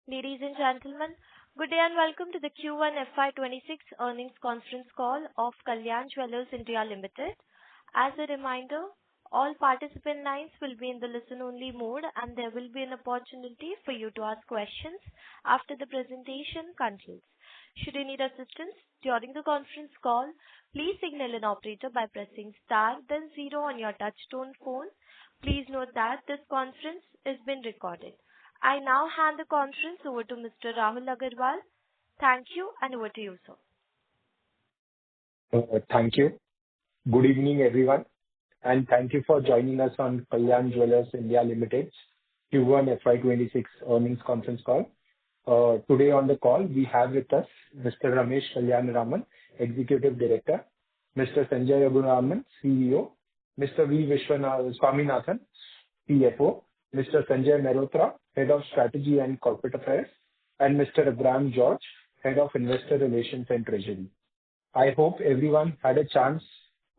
Ladies and gentlemen, good day and welcome to the Q1 FY26 earnings conference call of Kalyan Jewellers India Limited. As a reminder, all participant lines will be in the listen-only mode, and there will be an opportunity for you to ask questions after the presentation concludes. Should you need assistance during the conference call, please signal an operator by pressing star then zero on your touchtone phone. Please note that this conference is being recorded. I now hand the conference over to Mr. Rahul Agarwal. Thank you, and over to you, sir. Thank you. Good evening, everyone, and thank you for joining us on Kalyan Jewellers India Limited's Q1 FY26 earnings conference call. Today on the call, we have with us Mr. Ramesh Kalyanaraman, Executive Director, Mr. Sanjay Raghuraman, CEO, Mr. V. Swaminathan, CFO, Mr. Sanjay Mehrotra, Head of Strategy and Corporate Affairs, and Mr. Abraham George, Head of Investor Relations and Treasury. I hope everyone had a chance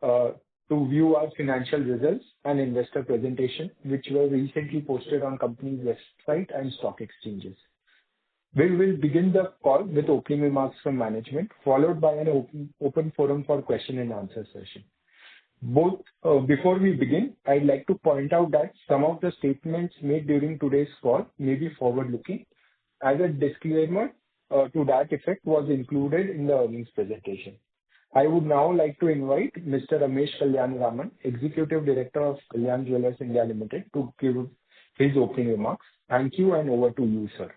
to view our financial results and investor presentation, which were recently posted on company's website and stock exchanges. We will begin the call with opening remarks from management, followed by an open forum for question and answer session. Before we begin, I'd like to point out that some of the statements made during today's call may be forward-looking, as a disclaimer to that effect was included in the earnings presentation. I would now like to invite Mr. Ramesh Kalyanaraman, Executive Director of Kalyan Jewellers India Limited, to give his opening remarks. Thank you, and over to you, sir.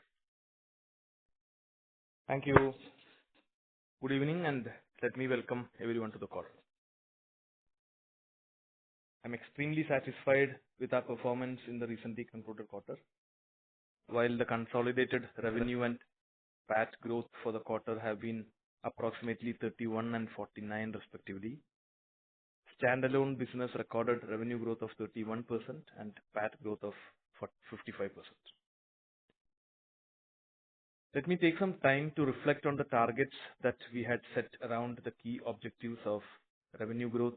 Thank you. Good evening, and let me welcome everyone to the call. I'm extremely satisfied with our performance in the recently concluded quarter. While the consolidated revenue and PAT growth for the quarter have been approximately 31 and 49 respectively, standalone business recorded revenue growth of 31% and PAT growth of 55%. Let me take some time to reflect on the targets that we had set around the key objectives of revenue growth,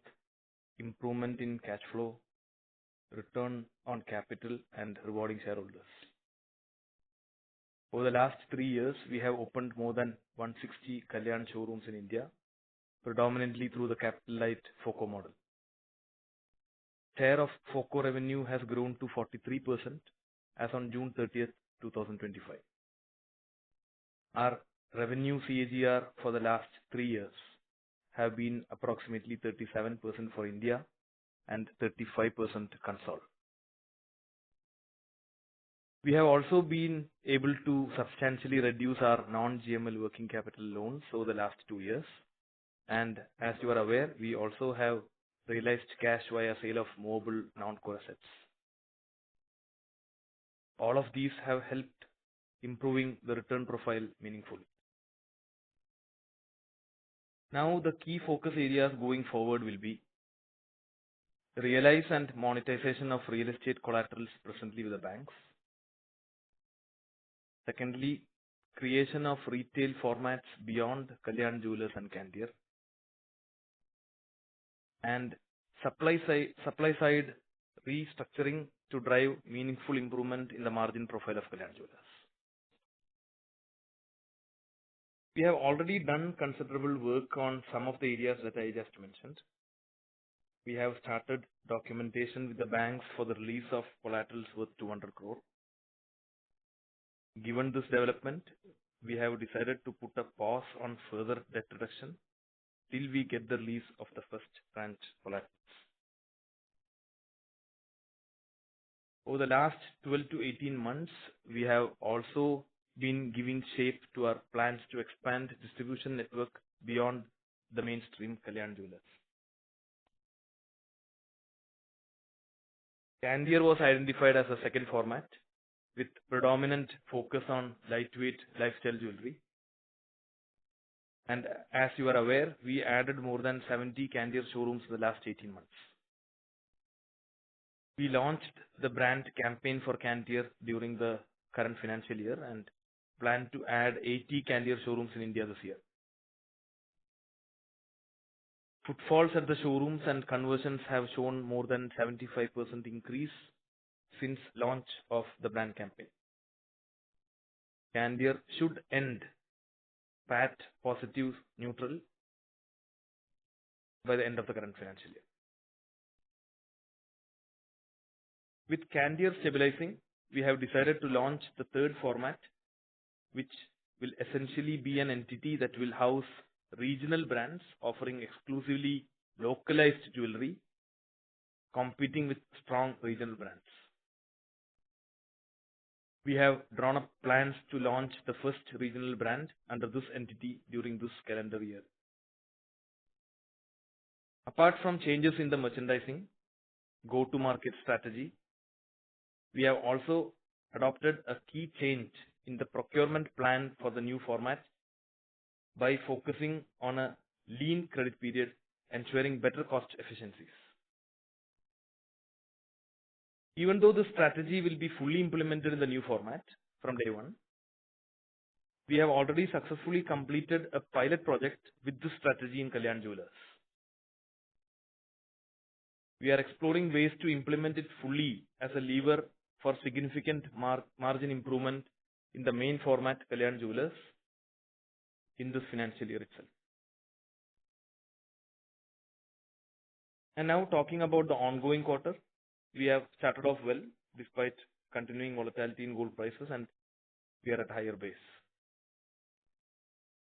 improvement in cash flow, return on capital, and rewarding shareholders. Over the last 3 years, we have opened more than 160 Kalyan showrooms in India, predominantly through the capital-light FOCO model. Share of FOCO revenue has grown to 43% as on June 30th, 2025. Our revenue CAGR for the last 3 years have been approximately 37% for India and 35% consol. We have also been able to substantially reduce our non-GML working capital loans over the last 2 years. And as you are aware, we also have realized cash via sale of movable non-core assets. All of these have helped improving the return profile meaningfully. Now, the key focus areas going forward will be realize and monetization of real estate collaterals presently with the banks. Secondly, creation of retail formats beyond Kalyan Jewellers and Candere. And supply side restructuring to drive meaningful improvement in the margin profile of Kalyan Jewellers. We have already done considerable work on some of the areas that I just mentioned. We have started documentation with the banks for the release of collaterals worth 200 crore. Given this development, we have decided to put a pause on further debt reduction till we get the release of the first tranche collaterals. Over the last 12 to 18 months, we have also been giving shape to our plans to expand distribution network beyond the mainstream Kalyan Jewellers. Candere was identified as a second format with predominant focus on lightweight lifestyle jewelry. And as you are aware, we added more than 70 Candere showrooms in the last 18 months. We launched the brand campaign for Candere during the current financial year and plan to add 80 Candere showrooms in India this year. Footfalls at the showrooms and conversions have shown more than 75% increase since launch of the brand campaign. Candier should end PAT positive neutral by the end of the current financial year. With Candier stabilizing, we have decided to launch the third format, which will essentially be an entity that will house regional brands offering exclusively localized jewelry, competing with strong regional brands. We have drawn up plans to launch the first regional brand under this entity during this calendar year. Apart from changes in the merchandising, go-to-market strategy, we have also adopted a key change in the procurement plan for the new format by focusing on a lean credit period, ensuring better cost efficiencies. Even though the strategy will be fully implemented in the new format from day one, we have already successfully completed a pilot project with this strategy in Kalyan Jewellers. We are exploring ways to implement it fully as a lever for significant margin improvement in the main format Kalyan Jewellers in this financial year itself. And now talking about the ongoing quarter, we have started off well despite continuing volatility in gold prices, and we are at a higher base.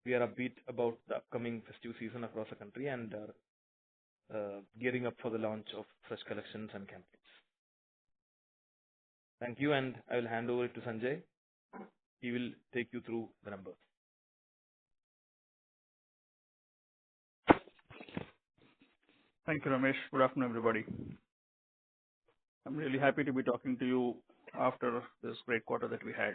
We are upbeat about the upcoming festive season across the country and are gearing up for the launch of fresh collections and campaigns. Thank you, and I will hand over it to Sanjay. He will take you through the numbers. Thank you, Ramesh. Good afternoon, everybody. I'm really happy to be talking to you after this great quarter that we had.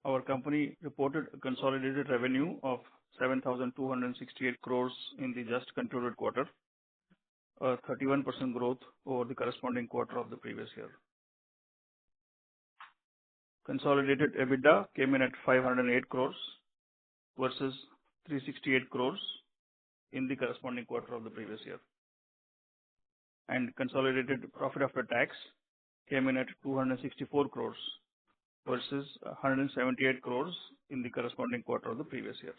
Our company reported a consolidated revenue of 7,268 crores in the just concluded quarter, a 31% growth over the corresponding quarter of the previous year. Consolidated EBITDA came in at 508 crores versus 368 crores in the corresponding quarter of the previous year. And consolidated profit after tax came in at 264 crores versus 178 crores in the corresponding quarter of the previous year.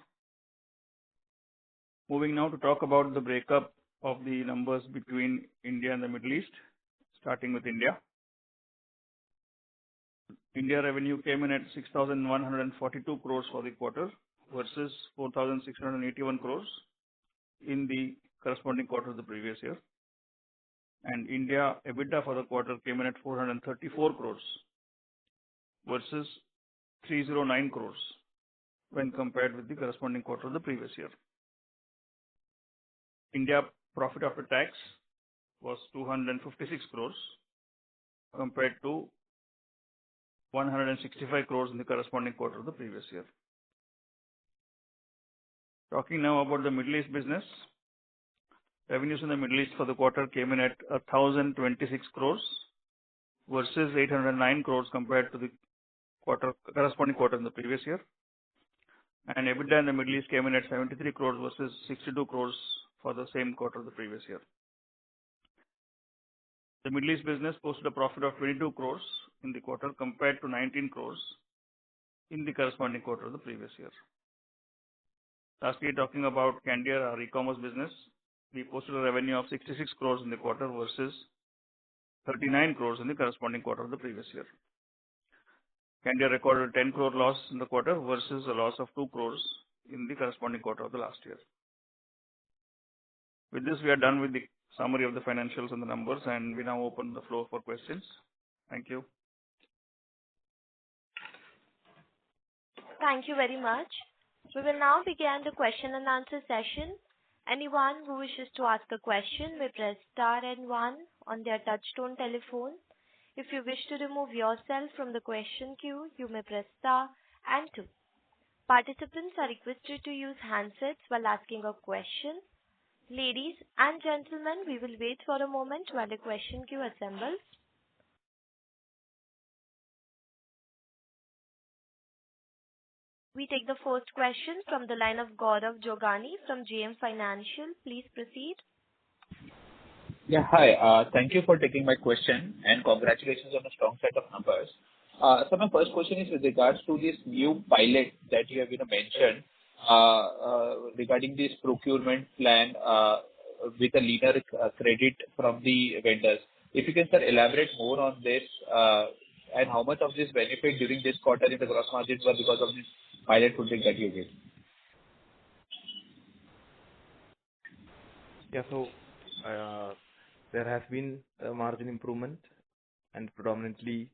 Moving now to talk about the breakup of the numbers between India and the Middle East, starting with India. India revenue came in at 6,142 crores for the quarter versus 4,681 crores in the corresponding quarter of the previous year. And India EBITDA for the quarter came in at 434 crores versus 309 crores when compared with the corresponding quarter of the previous year. India profit after tax was 256 crores compared to 165 crores in the corresponding quarter of the previous year. Talking now about the Middle East business. Revenues in the Middle East for the quarter came in at 1,026 crores versus 809 crores compared to the corresponding quarter in the previous year. And EBITDA in the Middle East came in at 73 crores versus 62 crores for the same quarter of the previous year. The Middle East business posted a profit of 22 crores in the quarter compared to 19 crores in the corresponding quarter of the previous year. Lastly, talking about Candier, our e-commerce business, we posted a revenue of 66 crores in the quarter versus 39 crores in the corresponding quarter of the previous year. Candier recorded a 10 crore loss in the quarter versus a loss of 2 crores in the corresponding quarter of the last year. With this, we are done with the summary of the financials and the numbers, and we now open the floor for questions. Thank you. Thank you very much. We will now begin the question and answer session. Anyone who wishes to ask a question may press star and 1 on their touchtone telephone. If you wish to remove yourself from the question queue, you may press star and 2. Participants are requested to use handsets while asking a question. Ladies and gentlemen, we will wait for a moment while the question queue assembles. We take the first question from the line of Gaurav Jogani from JM Financial. Please proceed. Yeah, hi. Thank you for taking my question and congratulations on a strong set of numbers. So my first question is with regards to this new pilot that you have mentioned regarding this procurement plan with a leaner credit from the vendors. If you can, sir, elaborate more on this and how much of this benefit during this quarter in the gross margins were because of this pilot project that you did. Yeah, so there has been a margin improvement, and predominantly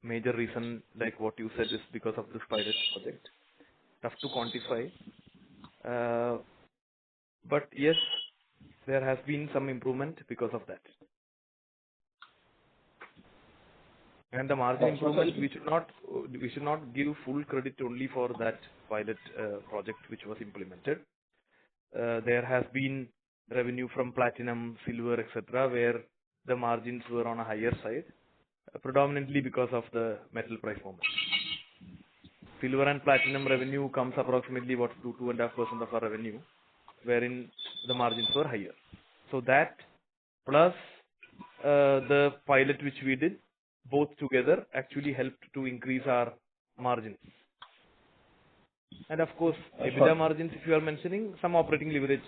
major reason, like what you said, is because of this pilot project. Tough to quantify, but yes, there has been some improvement because of that. And the margin improvement, we should not give full credit only for that pilot project which was implemented. There has been revenue from platinum, silver, etc., where the margins were on a higher side, predominantly because of the metal price movement. Silver and platinum revenue comes approximately 2.5% of our revenue, wherein the margins were higher. So that plus the pilot which we did, both together actually helped to increase our margins. And of course, EBITDA margins, if you are mentioning, some operating leverage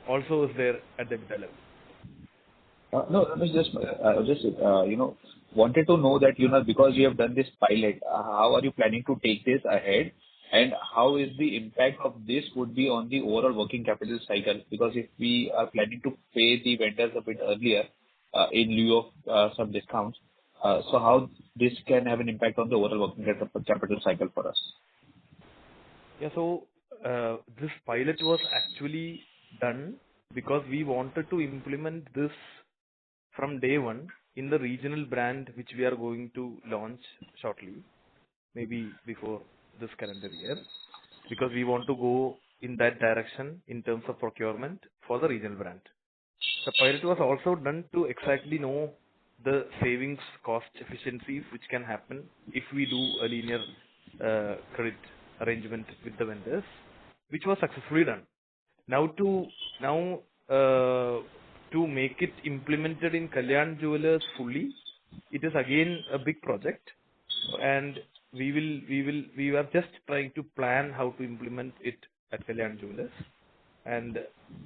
also is there at the EBITDA level. No, I just wanted to know that, because you have done this pilot, how are you planning to take this ahead? And how is the impact of this would be on the overall working capital cycle? Because if we are planning to pay the vendors a bit earlier in lieu of some discounts, so how this can have an impact on the overall working capital cycle for us? Yeah, so this pilot was actually done because we wanted to implement this from day one in the regional brand which we are going to launch shortly, maybe before this calendar year, because we want to go in that direction in terms of procurement for the regional brand. The pilot was also done to exactly know the savings, cost efficiencies which can happen if we do a linear credit arrangement with the vendors, which was successfully done. Now to make it implemented in Kalyan Jewellers fully, it is again a big project, and we are just trying to plan how to implement it at Kalyan Jewellers. And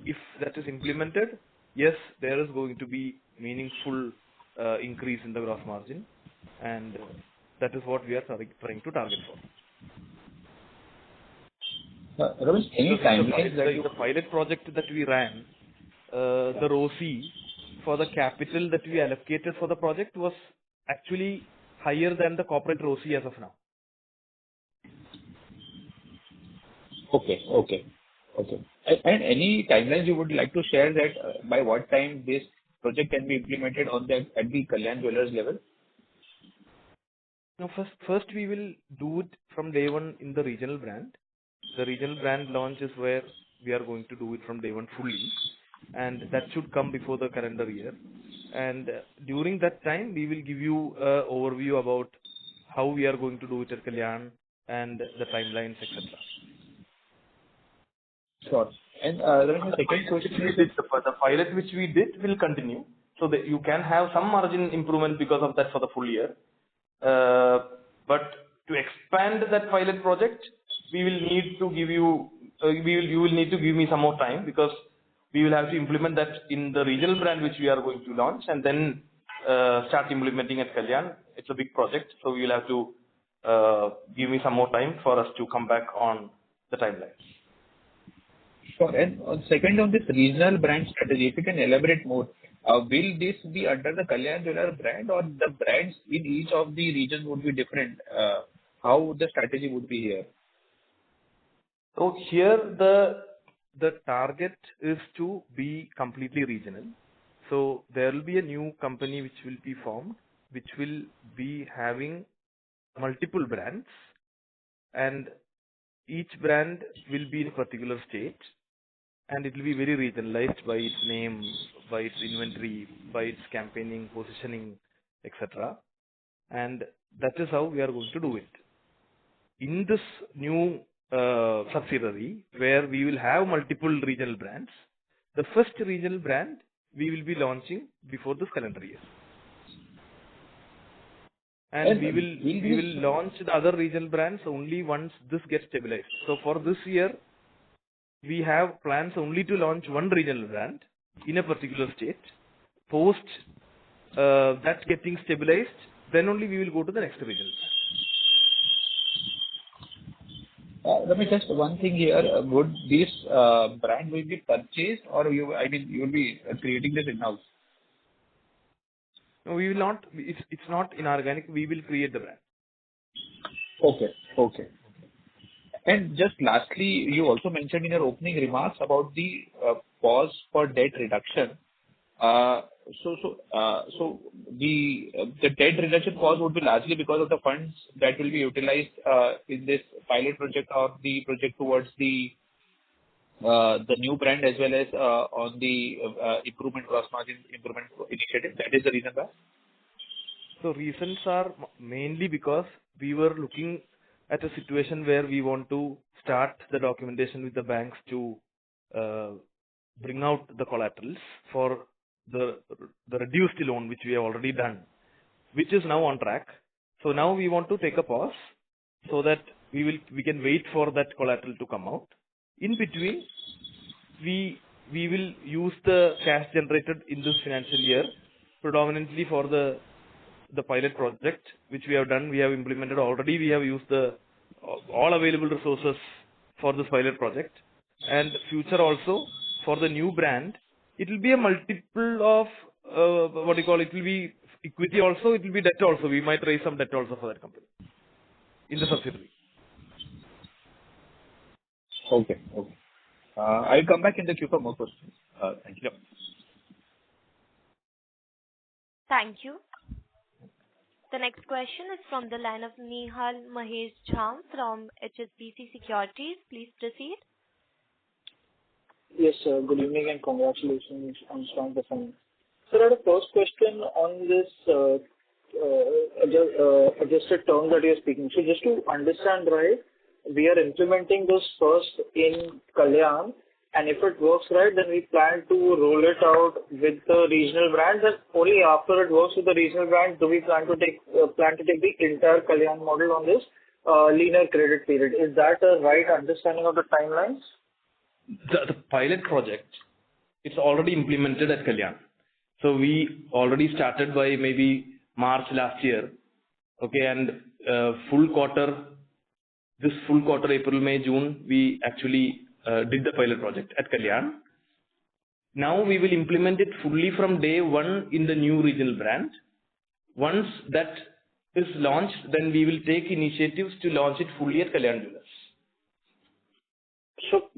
if that is implemented, yes, there is going to be meaningful increase in the gross margin, and that is what we are trying to target for. Ramesh, any timelines that the pilot project that we ran, the ROCE for the capital that we allocated for the project was actually higher than the corporate ROCE as of now. Okay. And any timelines you would like to share that by what time this project can be implemented at the Kalyan Jewellers level? No, first we will do it from day one in the regional brand. The regional brand launch is where we are going to do it from day one fully, and that should come before the calendar year. And during that time, we will give you an overview about how we are going to do it at Kalyan and the timelines, etc. Sure. And the second question is the pilot which we did will continue, so that you can have some margin improvement because of that for the full year. But to expand that pilot project, we will need to give you, you will need to give me some more time, because we will have to implement that in the regional brand which we are going to launch, and then start implementing at Kalyan. It's a big project, so we will have to give me some more time for us to come back on the timeline. Sure. And second, on this regional brand strategy, if you can elaborate more, will this be under the Kalyan Jewellers brand, or the brands in each of the regions would be different? How the strategy would be here? So here the target is to be completely regional. So there will be a new company which will be formed, which will be having multiple brands, and each brand will be in a particular state, and it will be very regionalized by its name, by its inventory, by its campaigning, positioning, etc. And that is how we are going to do it. In this new subsidiary, where we will have multiple regional brands, the first regional brand we will be launching before this calendar year. and we will will launch the other regional brands only once this gets stabilized. So for this year, we have plans only to launch one regional brand in a particular state. Post that getting stabilized, then only we will go to the next regional brand. Let me just one thing here. Would this brand will be purchased, or you will be creating this in-house? No, we will not. It's not inorganic. We will create the brand. Okay. And just lastly, you also mentioned in your opening remarks about the pause for debt reduction. So the debt reduction pause would be largely because of the funds that will be utilized in this pilot project or the project towards the new brand, as well as on the improvement gross margin improvement initiative. That is the reason why. So reasons are mainly because we were looking at a situation where we want to start the documentation with the banks to bring out the collaterals for the reduced loan, which we have already done, which is now on track. So now we want to take a pause so that we can wait for that collateral to come out. In between, we will use the cash generated in this financial year predominantly for the pilot project, which we have done. We have implemented already. We have used all available resources for this pilot project, and future also for the new brand. It will be a multiple of it will be equity also, it will be debt also. We might raise some debt also for that company in the subsidiary. Okay. I'll come back in the queue for more questions. Thank you. Thank you. The next question is from the line of Nihal Mahesh Jham from HSBC Securities. Please proceed. Yes, sir. Good evening and congratulations on strong performance. Sir, I had a first question on this adjusted terms that you're speaking. So just to understand right, we are implementing this first in Kalyan, and if it works right, then we plan to roll it out with the regional brands, and only after it works with the regional brands do we plan to take the entire Kalyan model on this linear credit period. Is that a right understanding of the timelines? The pilot project, it's already implemented at Kalyan. So we already started by maybe March last year. Okay, and this full quarter, April, May, June, we actually did the pilot project at Kalyan. Now we will implement it fully from day one in the new regional brand. Once that is launched, then we will take initiatives to launch it fully at Kalyan Jewellers. So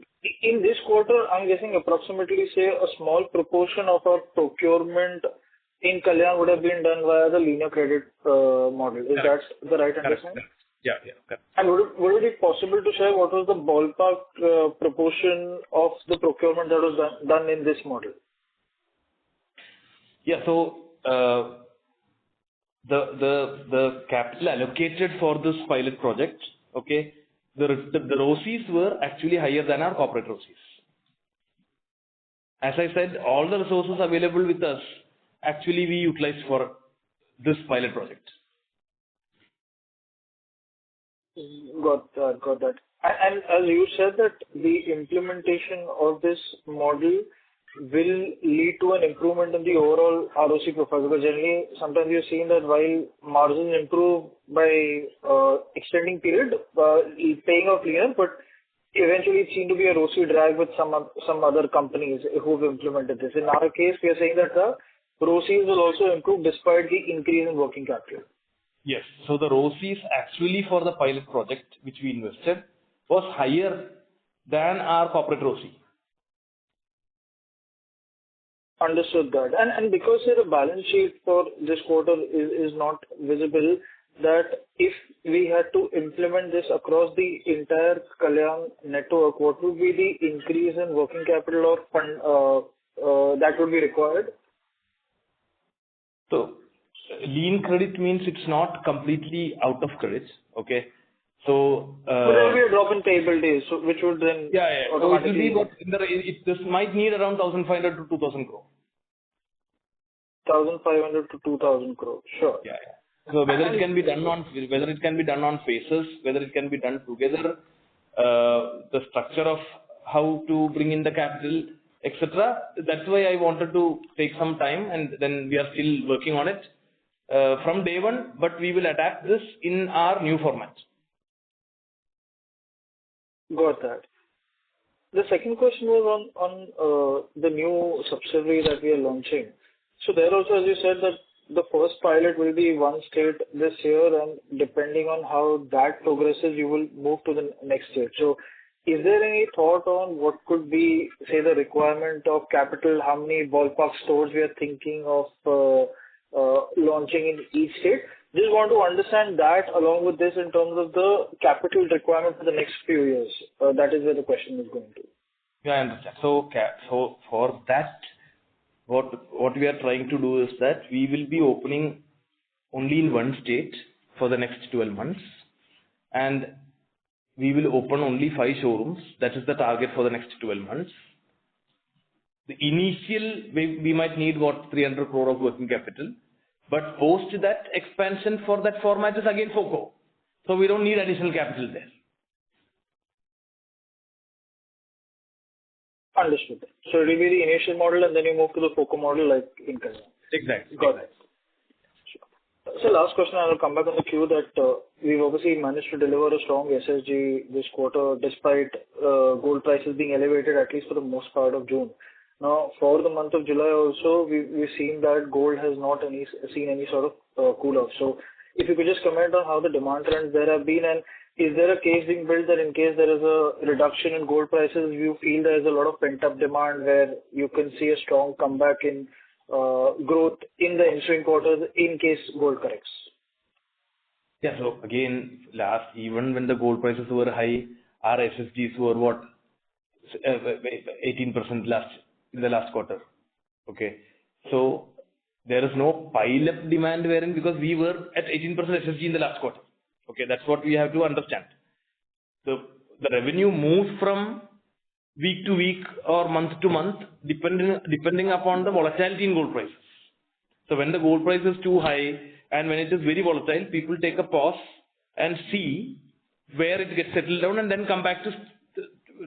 in this quarter, I'm guessing approximately, say, a small proportion of our procurement in Kalyan would have been done via the linear credit model. Is that the right understanding? Yeah. Correct. And would it be possible to share what was the ballpark proportion of the procurement that was done in this model? Yeah. So the capital allocated for this pilot project, okay, the ROCEs were actually higher than our corporate ROCEs. As I said, all the resources available with us actually we utilized for this pilot project. Got that. And as you said that the implementation of this model will lead to an improvement in the overall ROC profile, because generally sometimes you're seeing that while margins improve by extending period, paying off linear, but eventually it seemed to be a ROC drag with some other companies who've implemented this. In our case, we are saying that the ROCs will also improve despite the increase in working capital. Yes. So the ROCEs actually for the pilot project which we invested was higher than our corporate ROCE. Understood that. And because the balance sheet for this quarter is not visible, that if we had to implement this across the entire Kalyan network, what would be the increase in working capital or fund that would be required? So lean credit means it's not completely out of credit. Okay. So but there will be a drop in payable days, so which would then automatically. So this might need around 1,500 to 2,000 crore. 1,500 to 2,000 crore. Sure. Yeah. So whether it can be done on phases, whether it can be done together, the structure of how to bring in the capital, etc. That's why I wanted to take some time, and then we are still working on it from day one. But we will adapt this in our new format. Got that. The second question was on the new subsidiary that we are launching. So there also, as you said, that the first pilot will be one state this year, and depending on how that progresses, you will move to the next state. So is there any thought on what could be, say, the requirement of capital, how many ballpark stores we are thinking of launching in each state? Just want to understand that along with this in terms of the capital requirement for the next few years. That is where the question is going to. Yeah, I understand. So for that, what we are trying to do is that we will be opening only in one state for the next 12 months, and we will open only 5 showrooms. That is the target for the next 12 months. The initial, we might need 300 crore of working capital, but post that expansion for that format is again FOCO. So we don't need additional capital there. Understood. So it will be the initial model and then you move to the FOCO model like in Kalyan. Exactly. Got it. So last question, I will come back on the queue that we've obviously managed to deliver a strong SSG this quarter despite gold prices being elevated at least for the most part of June. Now, for the month of July also, we've seen that gold has not seen any sort of cool off. So if you could just comment on how the demand trends there have been, and is there a case being built that in case there is a reduction in gold prices, you feel there is a lot of pent-up demand where you can see a strong comeback in growth in the ensuing quarters in case gold corrects? Yeah, so again, even when the gold prices were high, our SSGs were 18% in the last quarter. Okay, so there is no pile-up demand wherein, because we were at 18% SSG in the last quarter. Okay, that's what we have to understand. So the revenue moves from week to week or month to month depending upon the volatility in gold prices. So when the gold price is too high and when it is very volatile, people take a pause and see where it gets settled down and then come back to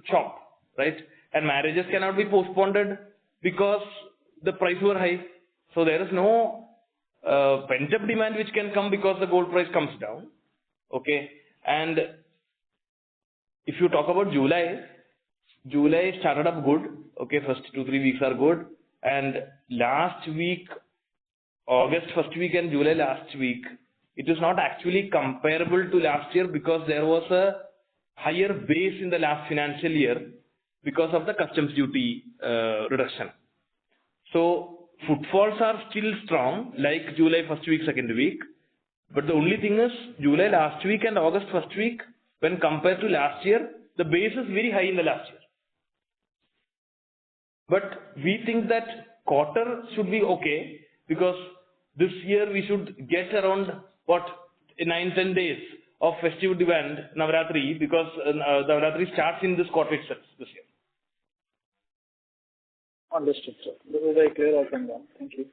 shop, right? And marriages cannot be postponed because the price were high. So there is no pent-up demand which can come because the gold price comes down. Okay, and if you talk about July started up good. Okay, first 2-3 weeks are good, and last week, August first week and July last week, it is not actually comparable to last year because there was a higher base in the last financial year because of the customs duty reduction. So footfalls are still strong like July first week, second week, but the only thing is July last week and August first week, when compared to last year, the base is very high in the last year. But we think that quarter should be okay because this year we should get around 9-10 days of festive demand, Navratri, because Navratri starts in this quarter itself this year. Understood, sir. This is very clear. I'll come down. Thank you.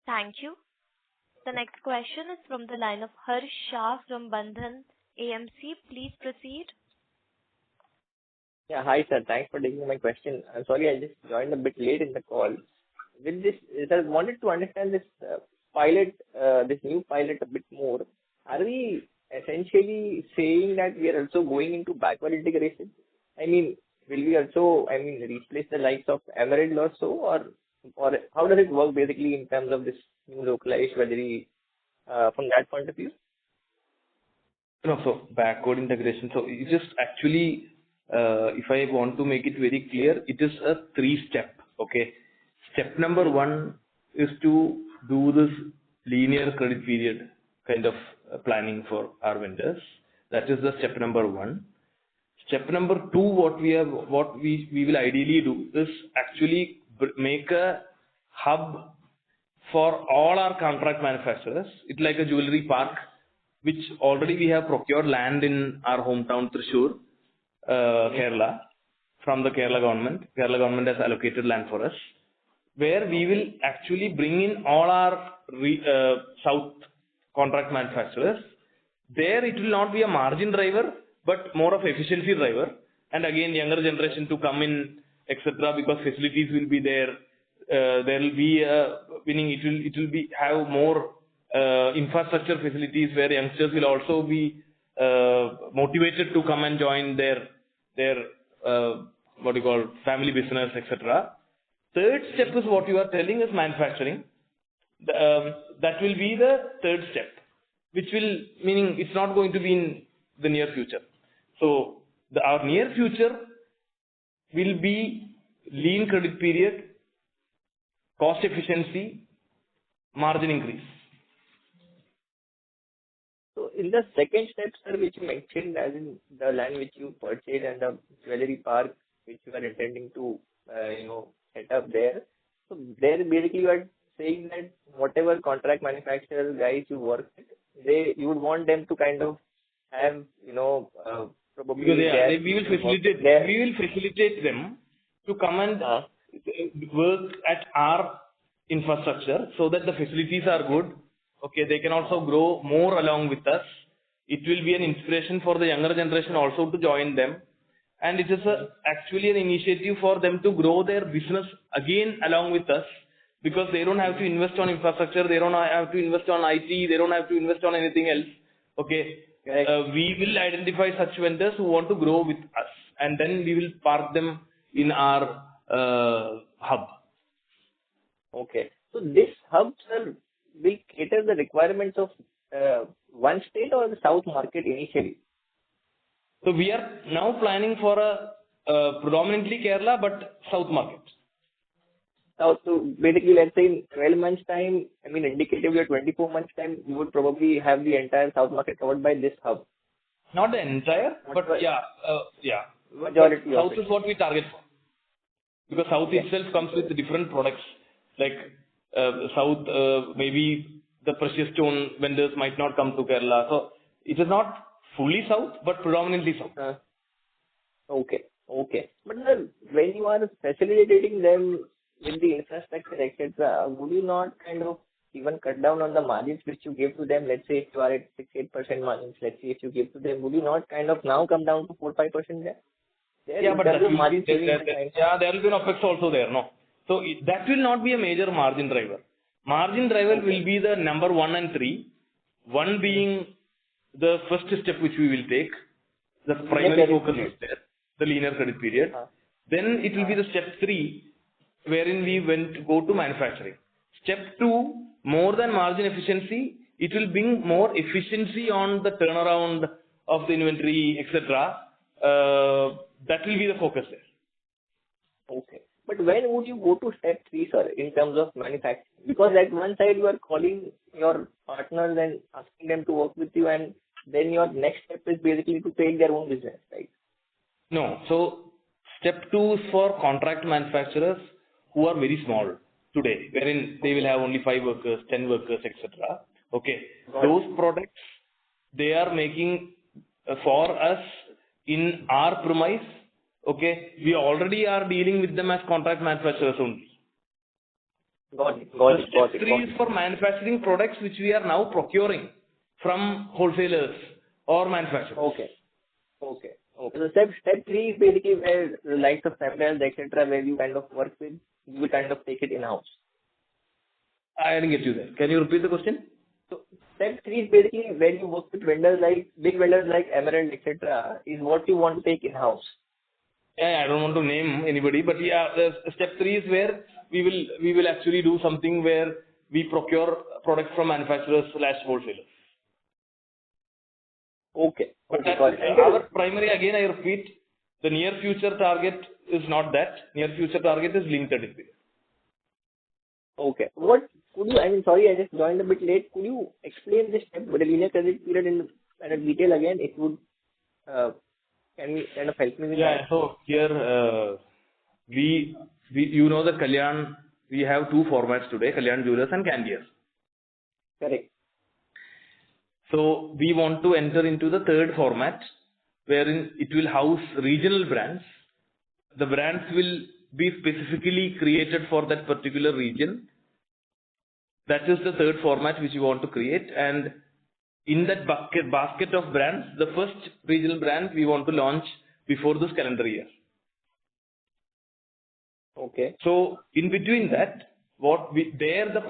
Thank you. The next question is from the line of Harsh Shah from Bandhan AMC. Please proceed. Yeah, hi sir. Thanks for taking my question. I'm sorry, I just joined a bit late in the call. With this, I wanted to understand this this new pilot a bit more. Are we essentially saying that we are also going into backward integration? I mean, will we also, replace the likes of Emerald or so, or how does it work basically in terms of this new localized jewelry from that point of view? No, so backward integration. So it is actually, if I want to make it very clear, it is a 3-step. Okay, step number 1 is to do this linear credit period kind of planning for our vendors. That is the step number 1. Step number 2, what we will ideally do is actually make a hub for all our contract manufacturers. It's like a jewelry park, which already we have procured land in our hometown Thrissur, Kerala, from the Kerala government. Kerala government has allocated land for us. where we will actually bring in all our South contract manufacturers. There it will not be a margin driver, but more of efficiency driver. And again, younger generation to come in, etc. Because facilities will be there. There will be meaning it will be have more infrastructure facilities where youngsters will also be motivated to come and join their what you call family business, etc. Third step is what you are telling is manufacturing. That will be the third step, which will meaning it's not going to be in the near future. So our near future will be lean credit period, cost efficiency, margin increase. So in the second step, sir, which you mentioned, as in the land which you purchased and the jewelry park which you are intending to, set up there. So there basically you are saying that whatever contract manufacturer guys you work with, you would want them to kind of have, probably because we will facilitate them to come and work at our infrastructure so that the facilities are good. Okay, they can also grow more along with us. It will be an inspiration for the younger generation also to join them. And it is actually an initiative for them to grow their business again along with us, because they don't have to invest on infrastructure, they don't have to invest on IT, they don't have to invest on anything else. Okay, we will identify such vendors who want to grow with us, and then we will park them in our hub. Okay, so this hub, sir, will cater the requirements of one state or the South market initially? So we are now planning for a predominantly Kerala but South market. So basically, let's say in 12 months time, indicatively or 24 months time, you would probably have the entire South market covered by this hub. Not the entire, but yeah. Majority but South is what we target for. Because South itself comes with different products. Like South, maybe the precious stone vendors might not come to Kerala. So it is not fully South, but predominantly South. Okay. But when you are facilitating them with the infrastructure, etc., would you not kind of even cut down on the margins which you give to them? Let's say if you are at 6-8% margins, let's say if you give to them, would you not kind of now come down to 4-5% there? But there will be an OpEx also there, no? So that will not be a major margin driver. Margin driver will be the number 1 and 3. 1 being the first step which we will take. The primary focus is there, the linear credit period. Then it will be the step 3, wherein we go to manufacturing. Step 2, more than margin efficiency, it will bring more efficiency on the turnaround of the inventory, etc. That will be the focus there. Okay. But when would you go to step 3, sir, in terms of manufacturing? Because at one side you are calling your partners and asking them to work with you, and then your next step is basically to take their own business, right? No. So step 2 is for contract manufacturers who are very small today, wherein they will have only 5 workers, 10 workers, etc. Okay. Those products, they are making for us in our premise. Okay. We already are dealing with them as contract manufacturers only. Got it. Step 3 is for manufacturing products which we are now procuring from wholesalers or manufacturers. Okay. So step 3 is basically where the likes of Samuels, etc., where you kind of work with, you will kind of take it in-house. I didn't get you there. Can you repeat the question? So step 3 is basically where you work with vendors like big vendors like Emerald, etc., is what you want to take in-house. I don't want to name anybody, but step 3 is where we will actually do something where we procure products from manufacturers / wholesalers. Okay. But our primary, again I repeat, the near future target is not that. Near future target is linked credit period. Okay. What could you, sorry, I just joined a bit late. Could you explain this step, the linear credit period in detail again? It would, can you kind of help me with that? So here, you know that Kalyan, we have 2 formats today, Kalyan Jewelers and Candiers. Correct. So we want to enter into the third format, wherein it will house regional brands. The brands will be specifically created for that particular region. That is the third format which we want to create. And in that basket of brands, the first regional brand we want to launch before this calendar year. Okay. So in between that, the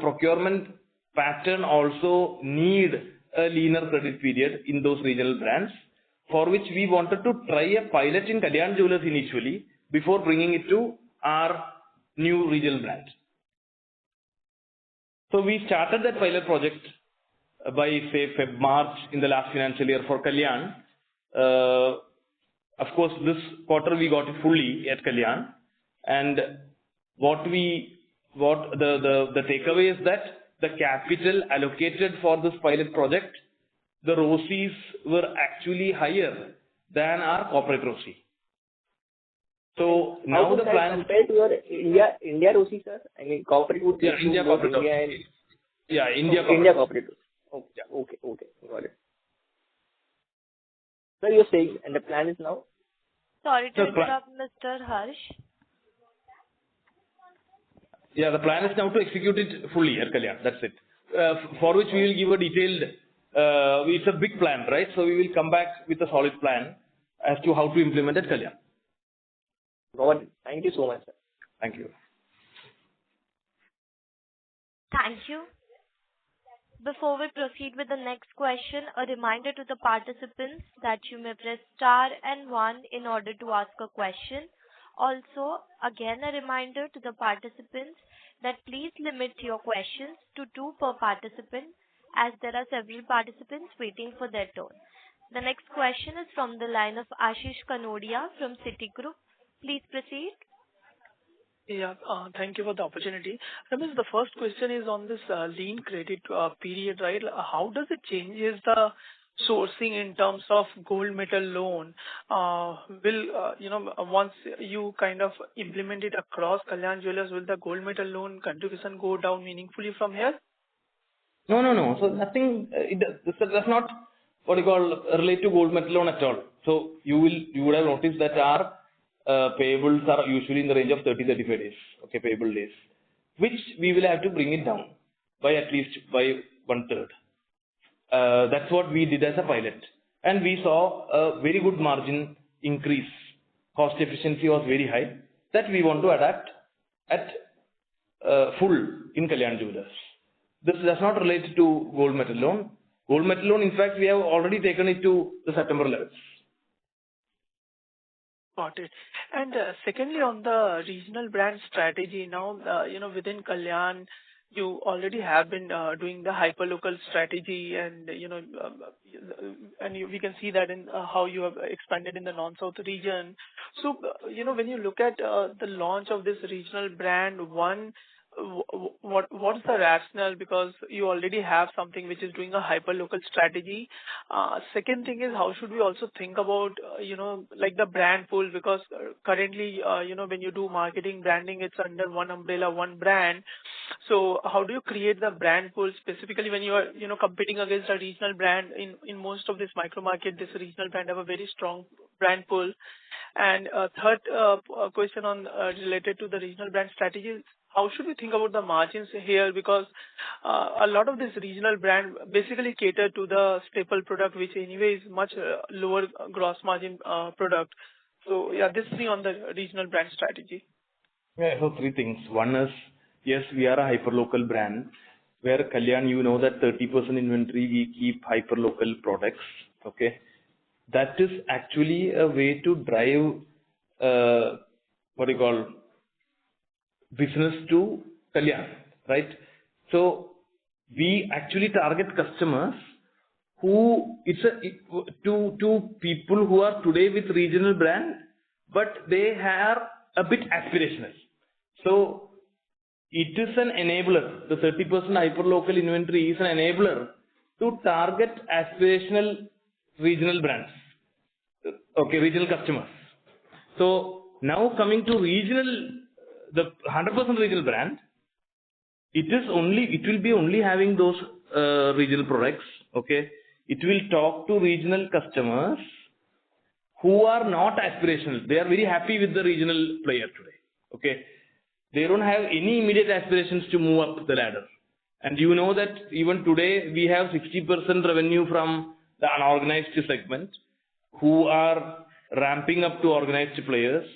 procurement pattern also need a leaner credit period in those regional brands, for which we wanted to try a pilot in Kalyan Jewellers initially before bringing it to our new regional brand. So we started that pilot project by say March in the last financial year for Kalyan. Of course, this quarter we got it fully at Kalyan, and the takeaway is that the capital allocated for this pilot project, the ROCEs were actually higher than our corporate ROCE. So now how the plan compared to your India ROCE, sir? I mean, corporate would India corporate India ROCE. and India corporate. Okay, got it. Sir, you're saying, and the plan is now? Sorry to interrupt, Mr. Harsh. Yeah, the plan is now to execute it fully at Kalyan. That's it. For which we will give a detailed, it's a big plan, right? So we will come back with a solid plan as to how to implement at Kalyan. Got it. Thank you so much, sir. Thank you. Thank you. Before we proceed with the next question, a reminder to the participants that you may press star and 1 in order to ask a question. Also, again a reminder to the participants that please limit your questions to 2 per participant, as there are several participants waiting for their turn. The next question is from the line of Ashish Kanodia from Citigroup. Please proceed. Yeah, thank you for the opportunity. Ramesh, the first question is on this lean credit period, right? How does it changes the sourcing in terms of gold metal loan? Once you kind of implement it across Kalyan Jewellers, will the gold metal loan contribution go down meaningfully from here? No. So nothing, this does not relate to gold metal loan at all. So you would have noticed that our payables are usually in the range of 30-35 days, okay, payable days, which we will have to bring it down by at least by 1/3. That's what we did as a pilot, and we saw a very good margin increase. Cost efficiency was very high that we want to adapt at full in Kalyan Jewellers. This does not relate to gold metal loan. Gold metal loan, in fact, we have already taken it to the September levels. Got it. And secondly, on the regional brand strategy, now, within Kalyan, you already have been doing the hyperlocal strategy, and, we can see that in how you have expanded in the non-south region. So, when you look at the launch of this regional brand, what's the rationale? Because you already have something which is doing a hyperlocal strategy. Second thing is, how should we also think about, like the brand pool? Because currently, when you do marketing, branding, it's under one umbrella, one brand. So how do you create the brand pool specifically when you are, competing against a regional brand? In most of this micro market, this regional brand have a very strong brand pool. And third question on related to the regional brand strategy, how should we think about the margins here? Because a lot of this regional brand basically cater to the staple product, which anyway is much lower gross margin product. So yeah, this is on the regional brand strategy. Yeah, so 3 things. One is, yes, we are a hyperlocal brand where Kalyan, that 30% inventory we keep hyperlocal products. Okay, that is actually a way to drive business to Kalyan, right? So we actually target customers who to people who are today with regional brand, but they are a bit aspirational. So it is an enabler. The 30% hyperlocal inventory is an enabler to target aspirational regional brands, okay, regional customers. So now coming to the 100% regional brand, it will be only having those regional products, okay. It will talk to regional customers who are not aspirational. They are very happy with the regional player today. Okay, they don't have any immediate aspirations to move up the ladder. And you know that even today we have 60% revenue from the unorganized segment, who are ramping up to organized players.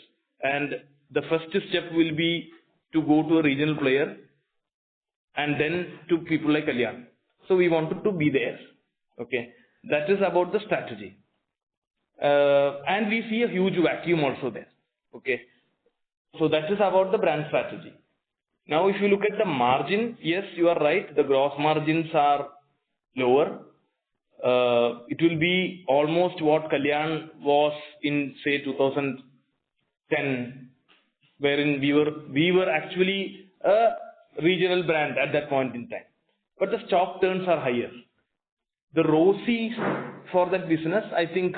And the first step will be to go to a regional player and then to people like Kalyan. So we wanted to be there. Okay, that is about the strategy. And we see a huge vacuum also there. Okay, so that is about the brand strategy. Now, if you look at the margin, yes, you are right. The gross margins are lower. It will be almost what Kalyan was in, say, 2010, wherein we were actually a regional brand at that point in time. But the stock turns are higher. The ROCE for that business, I think,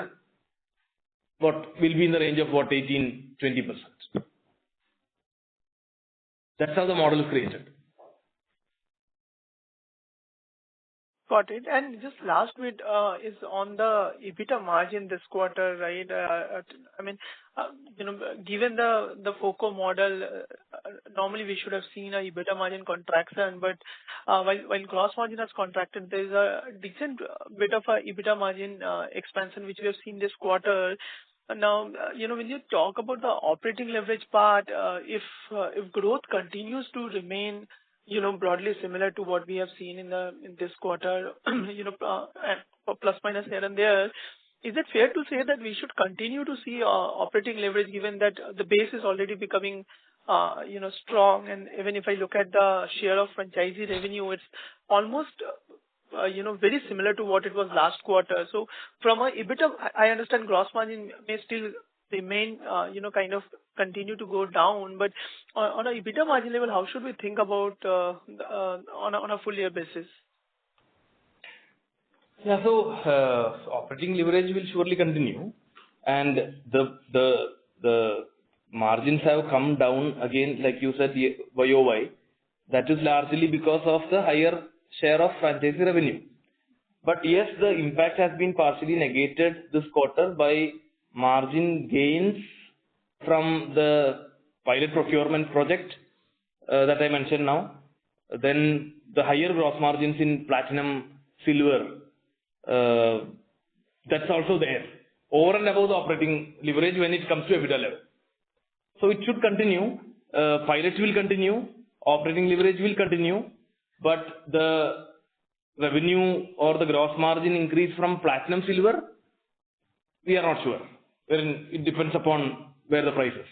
will be in the range of 18-20%. That's how the model is created. Got it. And just last bit is on the EBITDA margin this quarter, right? Given the FOCO model, normally we should have seen a EBITDA margin contraction, but while gross margin has contracted, there is a decent bit of a EBITDA margin expansion which we have seen this quarter. Now, when you talk about the operating leverage part, if growth continues to remain broadly similar to what we have seen in this quarter, plus minus here and there, is it fair to say that we should continue to see operating leverage given that the base is already becoming strong? And even if I look at the share of franchisee revenue, it's almost very similar to what it was last quarter. So from a EBITDA, I understand gross margin may still remain, kind of continue to go down, but on a EBITDA margin level, how should we think about on a full year basis? Yeah, so operating leverage will surely continue, and the margins have come down again, like you said, YOY. That is largely because of the higher share of franchisee revenue. But yes, the impact has been partially negated this quarter by margin gains from the pilot procurement project that I mentioned now. Then the higher gross margins in platinum, silver, that's also there. Over and above the operating leverage when it comes to EBITDA level. So it should continue. Pilots will continue. Operating leverage will continue. But the revenue or the gross margin increase from platinum, silver, we are not sure. It depends upon where the price is.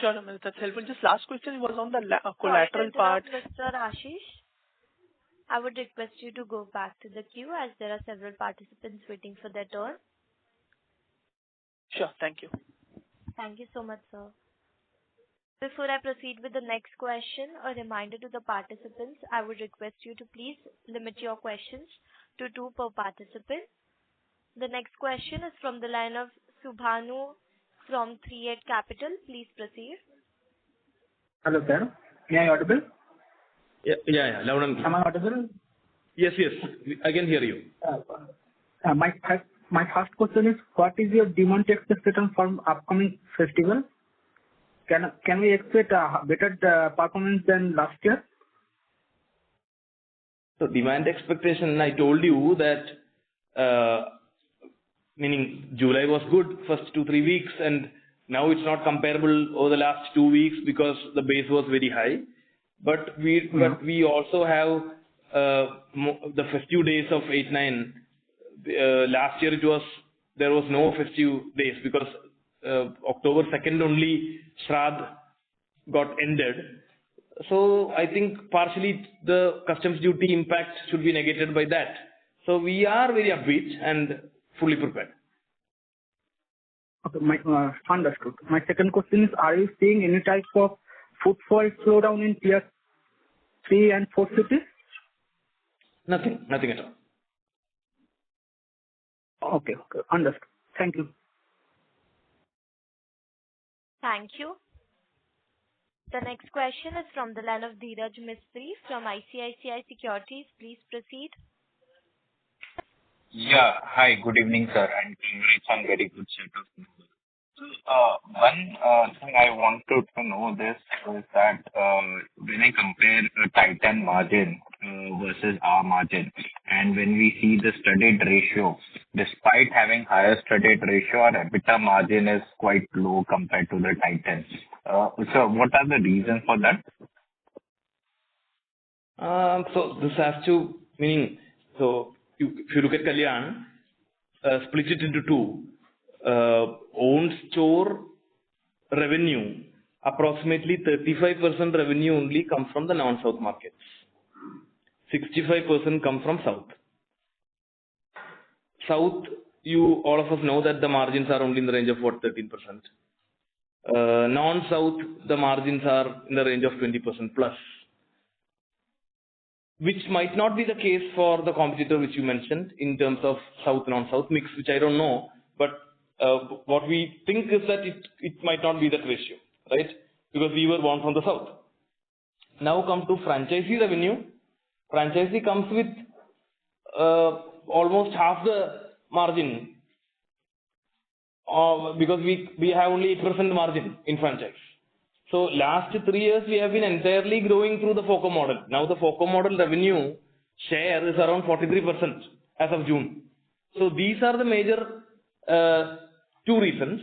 Sure, Amit, that's helpful. Just last question was on the collateral part. Mr. Ashish, I would request you to go back to the queue as there are several participants waiting for their turn. Sure, thank you. Thank you so much, sir. Before I proceed with the next question, a reminder to the participants, I would request you to please limit your questions to 2 per participant. The next question is from the line of Subhanu from 38 Capital. Please proceed. Hello, sir. Am I audible? Yeah. Loud and clear. Am I audible? Yes. I can hear you. My first question is, what is your demand expectation from upcoming festival? Can we expect a better performance than last year? So demand expectation, I told you that, meaning July was good first 2-3 weeks, and now it's not comparable over the last 2 weeks because the base was very high. But we also have the festive days of 8-9. Last year there was no festive days because October 2nd only Shraddh got ended. So I think partially the customs duty impact should be negated by that. So we are very upbeat and fully prepared. Okay, understood. My second question is, are you seeing any type of footfall slowdown in tier 3 and 4 cities? Nothing at all. Okay, understood. Thank you. Thank you. The next question is from the line of Dheeraj Mistry from ICICI Securities. Please proceed. Yeah. Hi, good evening, sir, and congrats on very good set of numbers. One thing I wanted to know this is that when I compare a Titan margin versus our margin, and when we see the studded ratio, despite having higher studded ratio, our EBITDA margin is quite low compared to the Titan. So what are the reasons for that? So this has to meaning, so if you look at Kalyan, split it into two. Own store revenue, approximately 35% revenue only comes from the non-South markets. 65% come from South. South, all of us know that the margins are only in the range of 13%. Non-South, the margins are in the range of 20% plus, which might not be the case for the competitor which you mentioned in terms of South non-South mix, which I don't know, but what we think is that it might not be that ratio, right? Because we were born from the South. Now come to franchisee revenue. Franchisee comes with almost half the margin because we have only 8% margin in franchise. So last 3 years we have been entirely growing through the FOCO model. Now the FOCO model revenue share is around 43% as of June. So these are the major two reasons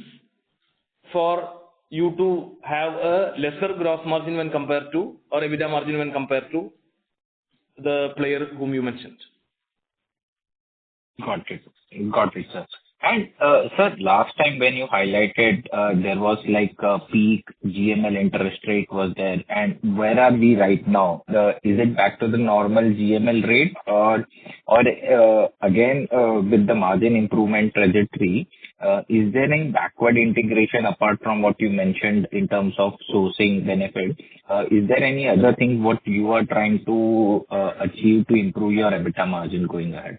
for you to have a lesser gross margin when compared to, or EBITDA margin when compared to the player whom you mentioned. Got it. Got it, sir. And, sir, last time when you highlighted, there was like a peak GML interest rate was there, and where are we right now? Is it back to the normal GML rate or again, with the margin improvement trajectory, is there any backward integration apart from what you mentioned in terms of sourcing benefit? Is there any other thing what you are trying to achieve to improve your EBITDA margin going ahead?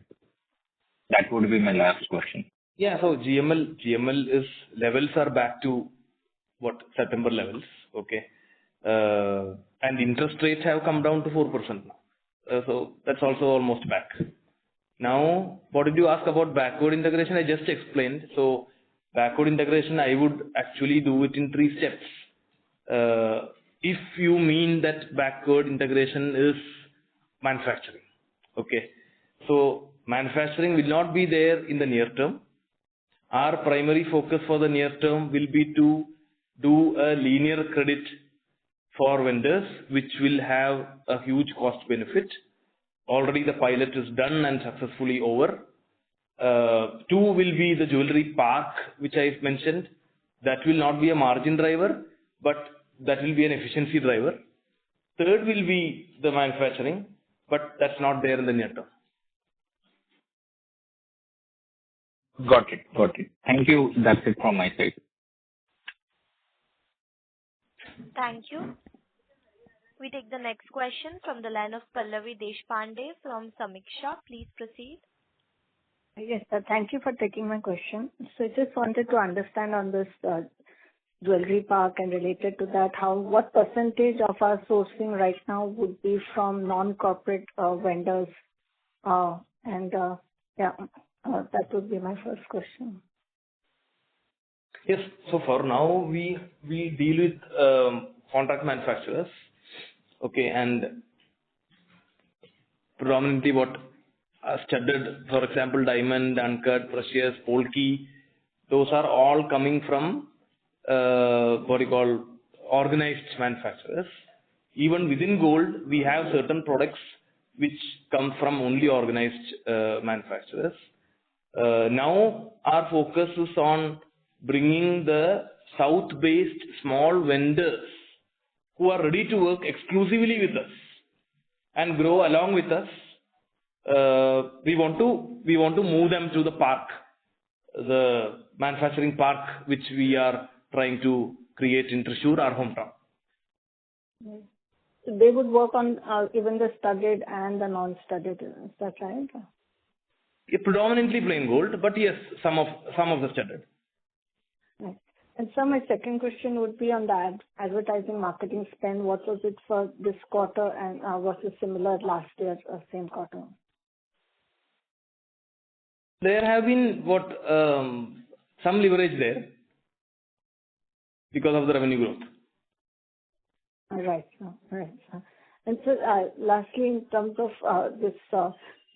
That would be my last question. Yeah, so GML is levels are back to what September levels, okay, and interest rates have come down to 4% now, so that's also almost back. Now, what did you ask about backward integration? I just explained. So backward integration, I would actually do it in 3 steps. If you mean that backward integration is manufacturing, okay, so manufacturing will not be there in the near term. Our primary focus for the near term will be to do a linear credit for vendors, which will have a huge cost benefit. Already the pilot is done and successfully over. 2 will be the jewelry park, which I mentioned. That will not be a margin driver, but that will be an efficiency driver. 3rd will be the manufacturing, but that's not there in the near term. Got it. Got it. Thank you. That's it from my side. Thank you. We take the next question from the line of Pallavi Deshpande from Samiksha. Please proceed. Yes, sir. Thank you for taking my question. So I just wanted to understand on this jewelry park and related to that, what percentage of our sourcing right now would be from non-corporate vendors? That would be my first question. Yes. So for now, we deal with contract manufacturers, okay, and predominantly what studded, for example, diamond, uncut, precious, polki, those are all coming from what you call organized manufacturers. Even within gold, we have certain products which come from only organized manufacturers. Now our focus is on bringing the South-based small vendors who are ready to work exclusively with us and grow along with us. We want to move them to the park, the manufacturing park, which we are trying to create in Thrissur, our hometown. So they would work on even the studded and the non-studded. Is that right? Yeah, predominantly plain gold, but yes, some of the studded. Right. And so my second question would be on the advertising marketing spend. What was it for this quarter and was it similar last year, same quarter? There have been some leverage there because of the revenue growth. Right, sir. Right, sir. And so, lastly, in terms of this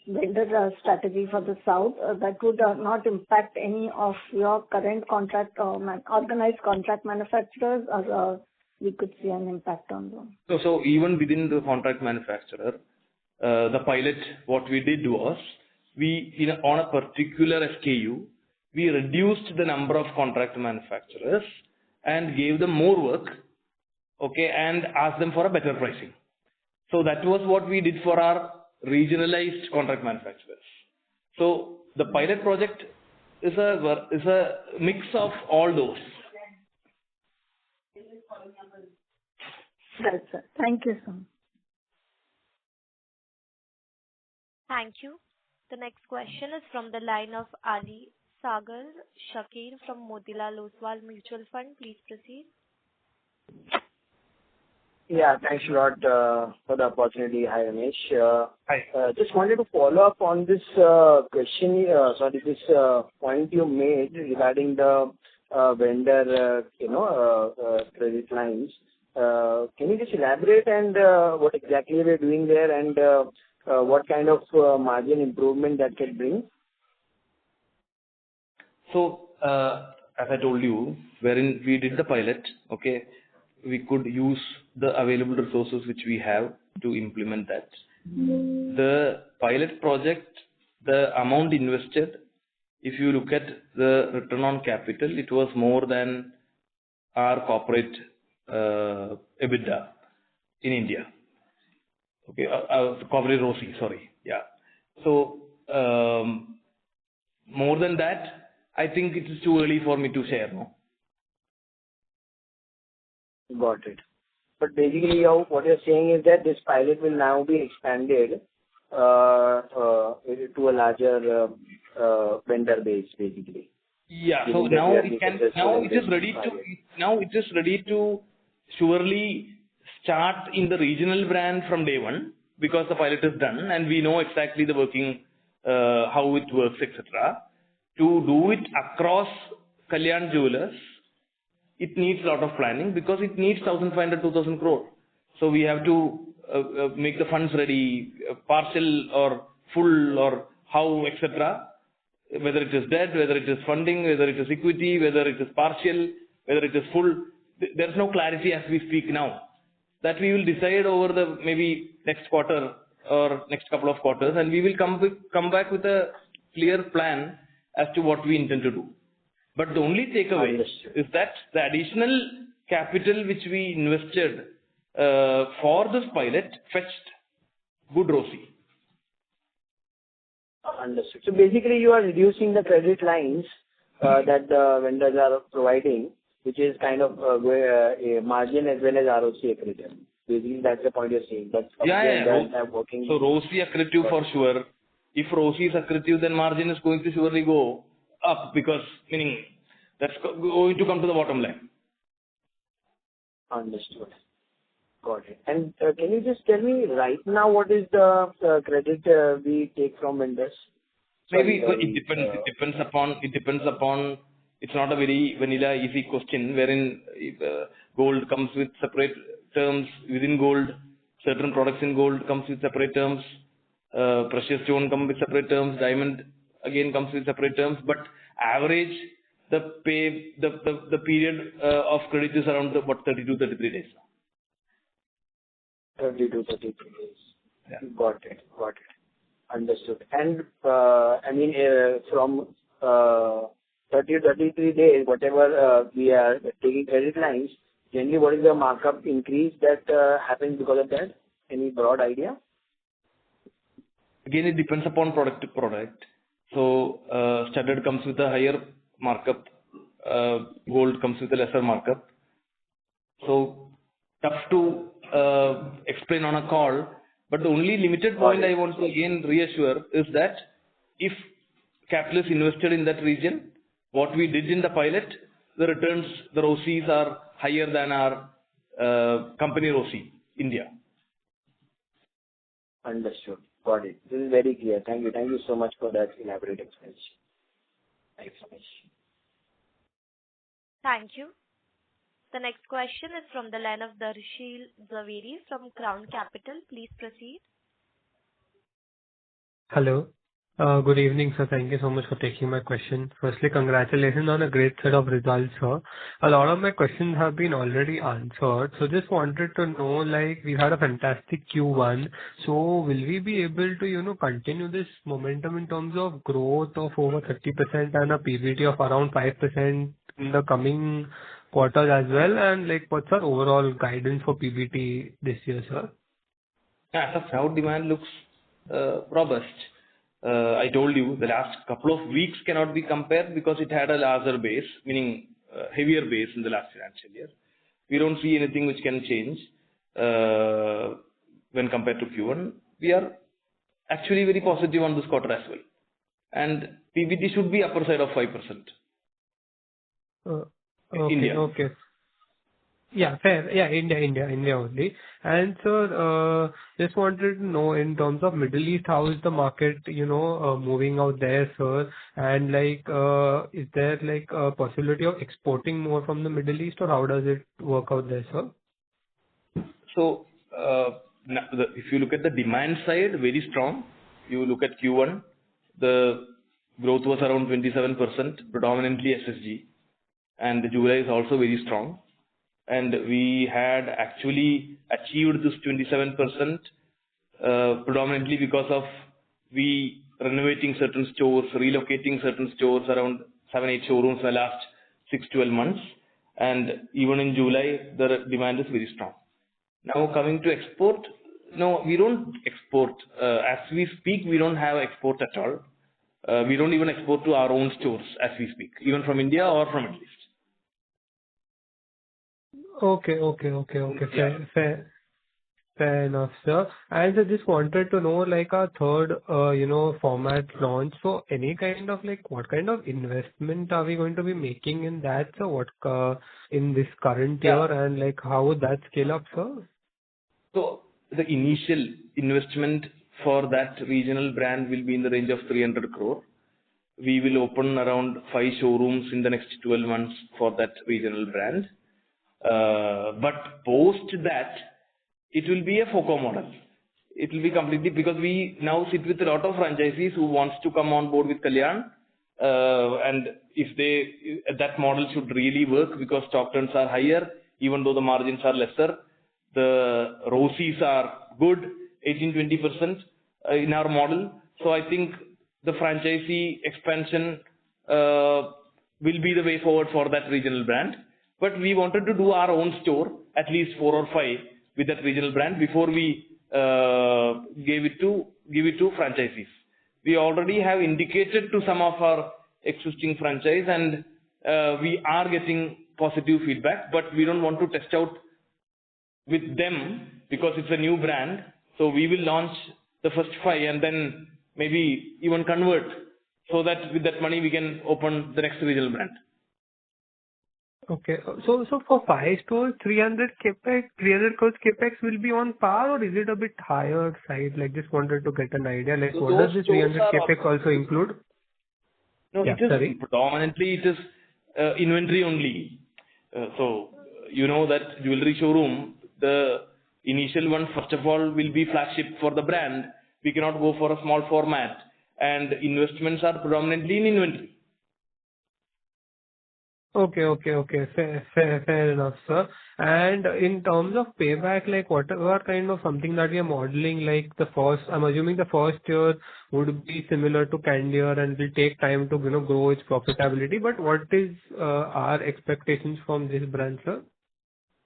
vendor strategy for the South, that would not impact any of your current contract organized contract manufacturers, or we could see an impact on them? So even within the contract manufacturer, the pilot, what we did was, on a particular SKU, we reduced the number of contract manufacturers and gave them more work, okay, and asked them for a better pricing. So that was what we did for our regionalized contract manufacturers. So the pilot project is a mix of all those. Right, sir. Thank you, sir. Thank you. The next question is from the line of Ali Sagar Shakir from Motilal Oswal Mutual Fund. Please proceed. Yeah, thanks a lot for the opportunity. Hi, Ramesh. Hi. Just wanted to follow up on this point you made regarding the vendor, credit lines. Can you just elaborate and what exactly we're doing there and what kind of margin improvement that can bring? So, as I told you, wherein we did the pilot, okay, we could use the available resources which we have to implement that. The pilot project, the amount invested, if you look at the return on capital, it was more than our corporate EBITDA in India. Okay, corporate ROCE, sorry. Yeah. So, more than that, I think it is too early for me to share, no? Got it. But basically, what you're saying is that this pilot will now be expanded to a larger vendor base, basically. Yeah. So now it is ready to surely start in the regional brand from day one, because the pilot is done and we know exactly the working, how it works, etc. To do it across Kalyan Jewellers, it needs a lot of planning because it needs 1,500, 2,000 crore. So we have to make the funds ready, partial or full or how, etc. Whether it is debt, whether it is funding, whether it is equity, whether it is partial, whether it is full. There is no clarity as we speak now. That we will decide over the maybe next quarter or next couple of quarters, and we will come back with a clear plan as to what we intend to do. But the only takeaway is that the additional capital which we invested for this pilot fetched good ROCE. Understood. So basically, you are reducing the credit lines that the vendors are providing, which is kind of a margin as well as ROCE accretive. Basically, that's the point you're saying. That's working. So ROCE accretive for sure. If ROCE is accretive, then margin is going to surely go up, because meaning that's going to come to the bottom line. Understood. Got it. And can you just tell me right now what is the credit we take from vendors? Maybe it depends upon. It's not a very vanilla easy question wherein gold comes with separate terms within gold. Certain products in gold comes with separate terms. Precious stone comes with separate terms. Diamond again comes with separate terms. But average the period of credit is around 32-33 days. 32-33 days. Yeah. Got it. Understood. And from 30-33 days, whatever we are taking credit lines, generally what is the markup increase that happens because of that? Any broad idea? Again, it depends upon product to product. So studded comes with a higher markup, gold comes with a lesser markup. So tough to explain on a call, but the only limited point I want to again reassure is that if capital is invested in that region, what we did in the pilot, the returns, the ROCEs are higher than our company ROCE, India. Understood. Got it. This is very clear. Thank you. Thank you so much for that elaborate explanation. Thanks so much. Thank you. The next question is from the line of Darshil Zaveri from Crown Capital. Please proceed. Hello. Good evening, sir. Thank you so much for taking my question. Firstly, congratulations on a great set of results, sir. A lot of my questions have been already answered. So just wanted to know, like, we had a fantastic Q1. So will we be able to, continue this momentum in terms of growth of over 30% and a PBT of around 5% in the coming quarters as well? And like, what's our overall guidance for PBT this year, sir? As of now, demand looks robust. I told you the last couple of weeks cannot be compared because it had a larger base, meaning heavier base in the last financial year. We don't see anything which can change when compared to Q1. We are actually very positive on this quarter as well. And PBT should be upper side of 5%. Okay, India. okay. Yeah, fair. Yeah, India only. And sir, just wanted to know in terms of Middle East, how is the market, moving out there, sir? And like, is there like a possibility of exporting more from the Middle East, or how does it work out there, sir? So, if you look at the demand side, very strong. You look at Q1, the growth was around 27%, predominantly SSG. And July is also very strong. And we had actually achieved this 27% predominantly because of we renovating certain stores, relocating certain stores, around 7-8 showrooms in the last 6-12 months. And even in July, the demand is very strong. Now coming to export, no, we don't export. As we speak, we don't have export at all. We don't even export to our own stores as we speak, even from India or from Middle East. Okay. Fair enough, sir. And I just wanted to know, like, our third, format launch. So any kind of like, what kind of investment are we going to be making in that, sir? What, in this current year, and like, how would that scale up, sir? So the initial investment for that regional brand will be in the range of 300 crore. We will open around 5 showrooms in the next 12 months for that regional brand. But post that, it will be a FOCO model. It will be completely, because we now sit with a lot of franchisees who wants to come on board with Kalyan. And if that model should really work, because stock turns are higher, even though the margins are lesser, the ROCEs are good, 18-20% in our model. So I think the franchisee expansion will be the way forward for that regional brand. But we wanted to do our own store, at least 4 or 5 with that regional brand before we give it to franchisees. We already have indicated to some of our existing franchise, and we are getting positive feedback, but we don't want to test out with them because it's a new brand. So we will launch the first 5 and then maybe even convert, so that with that money we can open the next regional brand. Okay. So for 5 stores, 300 crores capex will be on par, or is it a bit higher side? Like, just wanted to get an idea. Like, so what does the 300 capex also include? No, yeah, predominantly it is inventory only. So you know that jewelry showroom, the initial one, first of all, will be flagship for the brand. We cannot go for a small format, and investments are predominantly in inventory. Okay. Fair enough, sir. And in terms of payback, like, what kind of something that we are modeling, like I'm assuming the first year would be similar to Candere and will take time to, grow its profitability. But what is our expectations from this brand, sir?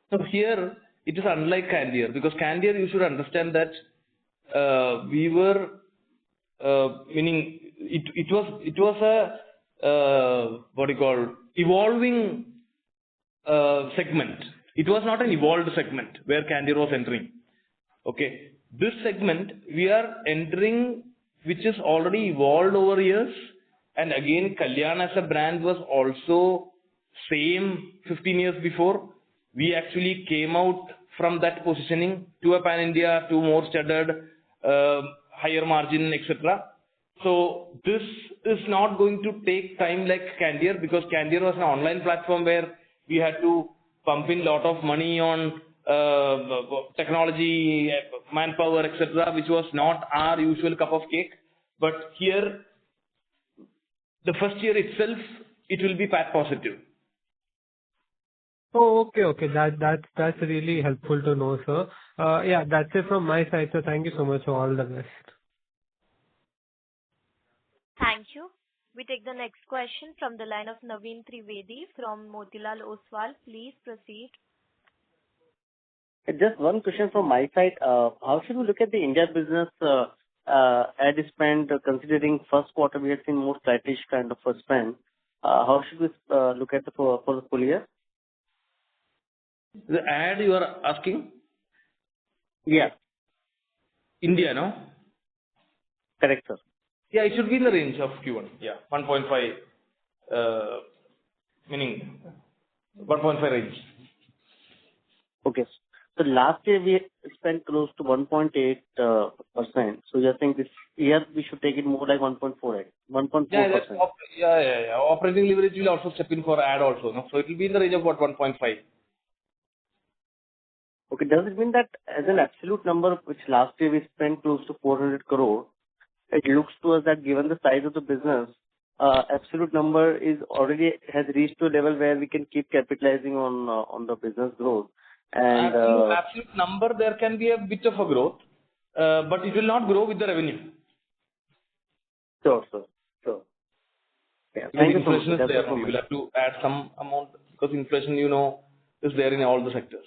So here, it is unlike Candere, because Candere, you should understand that we were, meaning it was a, evolving segment. It was not an evolved segment where Candere was entering. Okay. This segment we are entering, which is already evolved over years. And again, Kalyan as a brand was also same 15 years before. We actually came out from that positioning to a pan-India, to more studded, higher margin, etc. So this is not going to take time like Candier, because Candier was an online platform where we had to pump in lot of money on technology, manpower, etc., which was not our usual cup of cake. But here, the first year itself, it will be PAT positive. Oh, okay. That's really helpful to know, sir. Yeah, that's it from my side. So thank you so much. All the best. Thank you. We take the next question from the line of Naveen Trivedi from Motilal Oswal. Please proceed. Just one question from my side. How should we look at the India business ad spend, considering first quarter we have seen more flattish kind of a spend? How should we look at for the full year? The ad you are asking? Yeah. India, no? Correct, sir. Yeah, it should be in the range of Q1. Yeah, 1.5, meaning 1.5 range. Okay. So last year we spent close to 1.8%. So you're saying this year we should take it more like 1.4%. Yeah, yeah. Operating leverage will also step in for ad also, no? So it will be in the range of what, 1.5. Okay. Does it mean that as an absolute number, which last year we spent close to 400 crore, it looks to us that given the size of the business, absolute number is already has reached to a level where we can keep capitalizing on the business growth. And absolute number, there can be a bit of a growth, but it will not grow with the revenue. Sure. Yeah. Thank you so much. Inflation is there. We will have to add some amount because inflation, is there in all the sectors.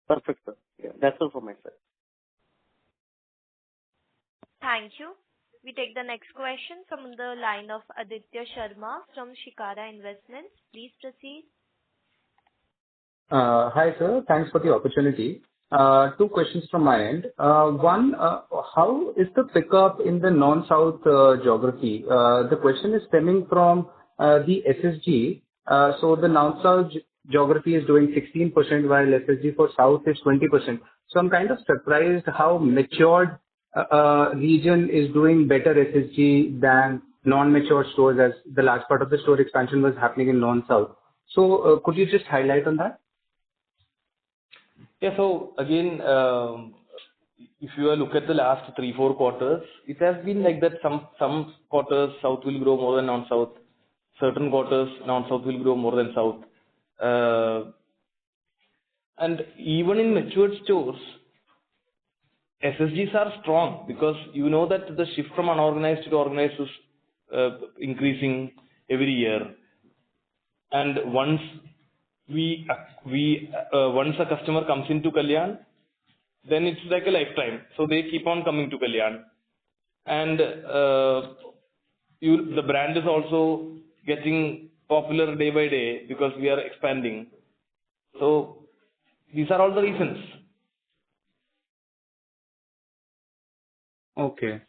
Perfect, sir. Yeah, that's all from my side. Thank you. We take the next question from the line of Aditya Sharma from Shikara Investments. Please proceed. Hi, sir. Thanks for the opportunity. Two questions from my end. One, how is the pickup in the non-South geography? The question is stemming from the SSG. So the non-South geography is doing 16%, while SSG for South is 20%. So I'm kind of surprised how matured region is doing better SSG than non-mature stores, as the last part of the store expansion was happening in non-South. So could you just highlight on that? Yeah, so again, if you look at the last 3-4 quarters, it has been like that. Some quarters South will grow more than non-South. Certain quarters non-South will grow more than South. And even in matured stores, SSGs are strong because you know that the shift from unorganized to organized is increasing every year. And once once a customer comes into Kalyan, then it's like a lifetime. So they keep on coming to Kalyan. And the brand is also getting popular day by day because we are expanding. So these are all the reasons. Okay.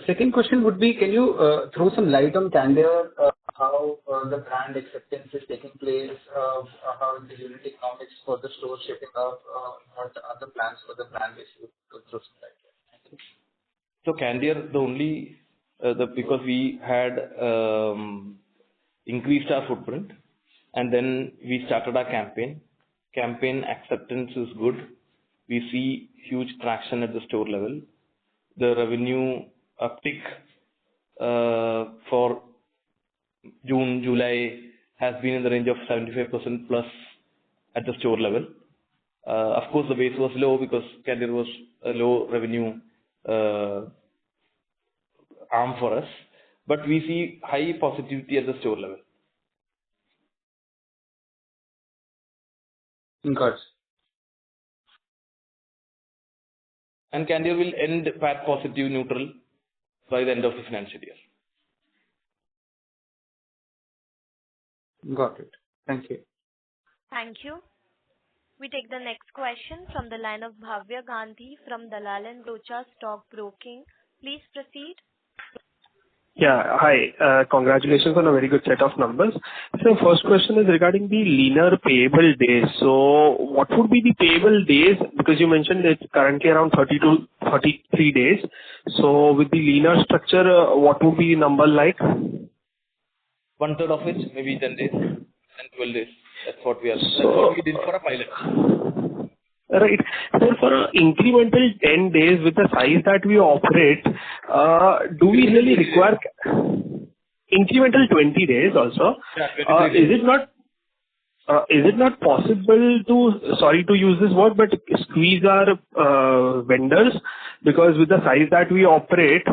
Second question would be, can you throw some light on Candier, how the brand acceptance is taking place, how the unit economics for the store shaping up, what are the plans for the brand, if you could throw some light there? Thank you. So Candier, because we had increased our footprint and then we started our campaign. Campaign acceptance is good. We see huge traction at the store level. The revenue uptick for June, July has been in the range of 75% plus at the store level. Of course, the base was low because Candier was a low revenue arm for us, but we see high positivity at the store level. Got it. And Candier will end PAT positive neutral by the end of the financial year. Got it. Thank you. Thank you. We take the next question from the line of Bhavya Gandhi from Dalal & Broacha Stock Broking. Please proceed. Yeah. Hi. Congratulations on a very good set of numbers. So first question is regarding the leaner payable days. So what would be the payable days? Because you mentioned it's currently around 30 to 33 days. So with the leaner structure, what would be the number like? One third of it, maybe 10 days and 12 days. That's what we did for a pilot. Right. So for an incremental 10 days with the size that we operate, do we really require incremental 20 days also? Yeah, 23 days. Is it not possible to, sorry to use this word, but squeeze our vendors? Because with the size that we operate,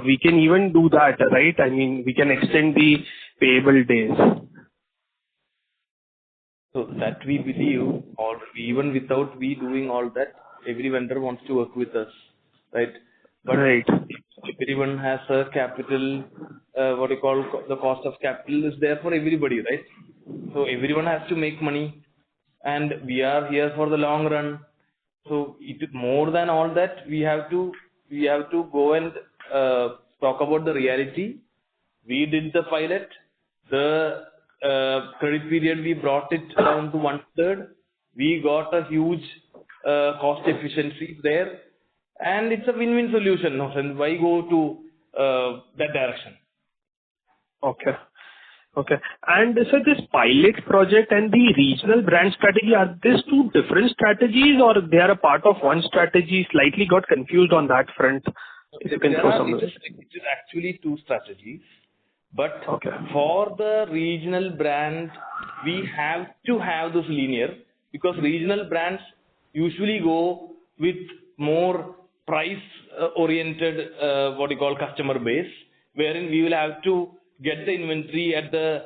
we can even do that, right? I mean, we can extend the payable days. So that we believe, or even without we doing all that, every vendor wants to work with us, right? But right. Everyone has a capital, the cost of capital is there for everybody, right? So everyone has to make money, and we are here for the long run. So more than all that, we have to go and talk about the reality. We did the pilot. The credit period, we brought it down to 1/3. We got a huge cost efficiency there, and it's a win-win solution. No, and why go to that direction? Okay. Okay. And so this pilot project and the regional brand strategy, are these two different strategies or they are a part of one strategy? Slightly got confused on that front. If you can throw some light. It is actually two strategies. But for the regional brand, we have to have this linear, because regional brands usually go with more price oriented customer base, wherein we will have to get the inventory at the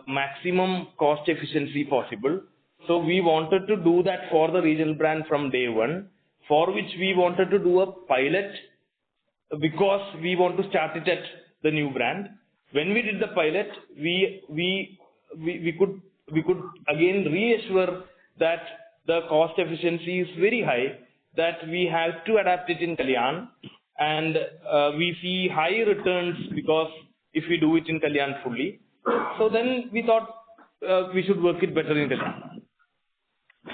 maximum cost efficiency possible. So we wanted to do that for the regional brand from day one, for which we wanted to do a pilot because we want to start it at the new brand. When we did the pilot, we could again reassure that the cost efficiency is very high, that we have to adapt it in Kalyan, and we see high returns because if we do it in Kalyan fully. So then we thought we should work it better in Kalyan.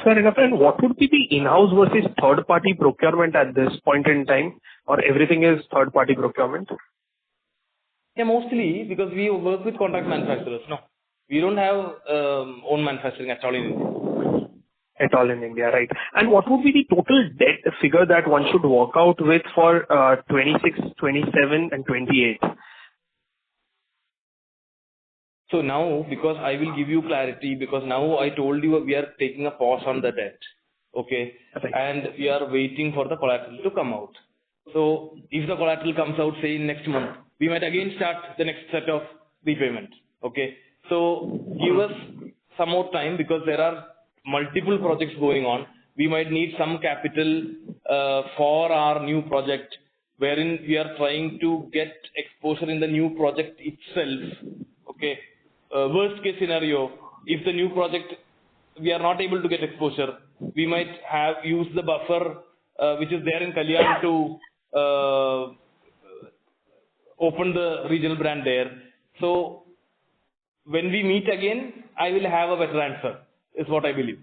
Fair enough. And what would be the in-house versus third-party procurement at this point in time, or everything is third-party procurement? Yeah, mostly because we work with contract manufacturers. No, we don't have own manufacturing at all in India. At all in India, right. And what would be the total debt figure that one should work out with for 26, 27 and 28? So now, because I will give you clarity, because now I told you we are taking a pause on the debt. Okay. Right. And we are waiting for the collateral to come out. So if the collateral comes out, say next month, we might again start the next set of repayment. Okay. So give us some more time, because there are multiple projects going on. We might need some capital for our new project, wherein we are trying to get exposure in the new project itself. Okay. Worst case scenario, if the new project we are not able to get exposure, we might have used the buffer which is there in Kalyan to open the regional brand there. So when we meet again, I will have a better answer, is what I believe.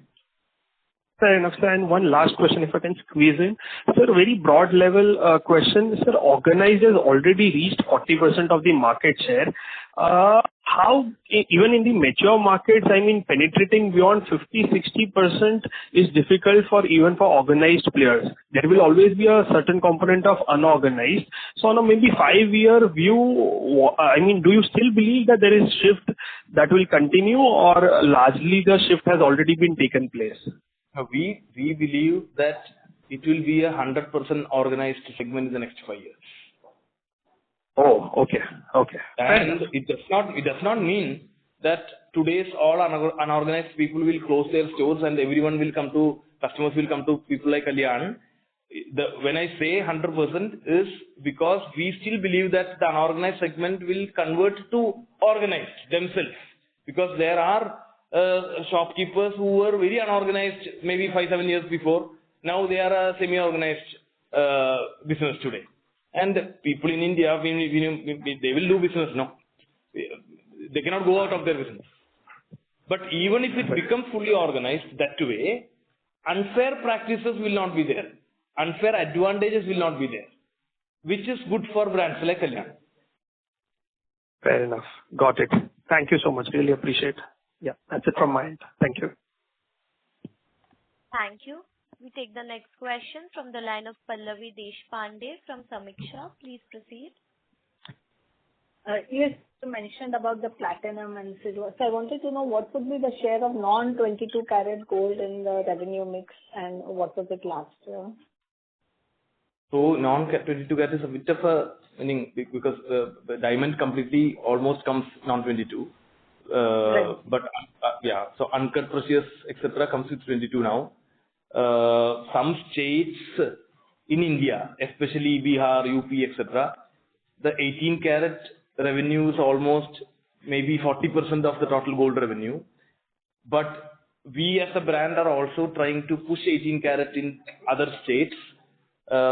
Fair enough, sir. And one last question, if I can squeeze in. Sir, a very broad level question. Sir, organized has already reached 40% of the market share. How, even in the mature markets, I mean, penetrating beyond 50-60% is difficult for even for organized players. There will always be a certain component of unorganized. So on a maybe 5-year view, I mean, do you still believe that there is shift that will continue, or largely the shift has already been taken place? We believe that it will be 100% organized segment in the next 5 years. Oh, okay. Okay. And it does not mean that today's all unorganized people will close their stores and customers will come to people like Kalyan. When I say 100% is because we still believe that the unorganized segment will convert to organized themselves, because there are shopkeepers who were very unorganized maybe 5-7 years before. Now they are a semi-organized business today. And people in India, they will do business, no? They cannot go out of their business. But even if it becomes fully organized that way, unfair practices will not be there. Unfair advantages will not be there, which is good for brands like Kalyan. Fair enough. Got it. Thank you so much. Really appreciate. Yeah, that's it from my end. Thank you. Thank you. We take the next question from the line of Pallavi Deshpande from Samiksha. Please proceed. Yes, you mentioned about the platinum and silver. So I wanted to know what would be the share of non-22 karat gold in the revenue mix and what was it last year? So non-22 karat is a bit of a meaning because the diamond completely almost comes non-22. Right. But yeah, so uncut precious etc. comes with 22 now. Some states in India, especially Bihar, UP, etc., the 18 karat revenue is almost maybe 40% of the total gold revenue. But we as a brand are also trying to push 18 karat in other states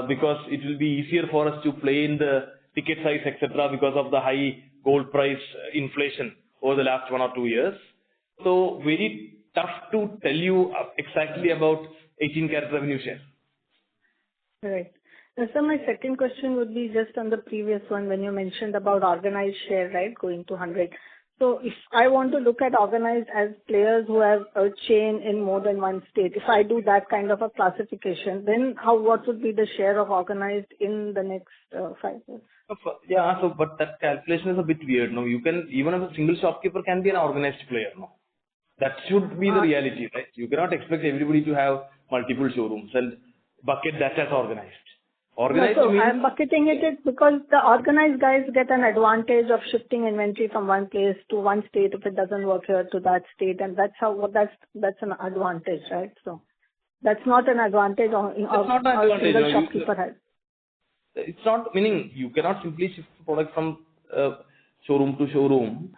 because it will be easier for us to play in the ticket size, etc., because of the high gold price inflation over the last 1 or 2 years. So very tough to tell you exactly about 18 karat revenue share. Right. So my second question would be just on the previous one when you mentioned about organized share, right, going to 100. So if I want to look at organized as players who have a chain in more than one state, if I do that kind of a classification, then what would be the share of organized in the next 5 years? Yeah, so but that calculation is a bit weird. No, you can even as a single shopkeeper can be an organized player. No, that should be the reality, right? You cannot expect everybody to have multiple showrooms and bucket that as organized. Organized so means I'm bucketing it because the organized guys get an advantage of shifting inventory from one place to one state if it doesn't work here to that state, and that's an advantage, right? So that's not an advantage a single shopkeeper has. It's not meaning you cannot simply shift the product from showroom to showroom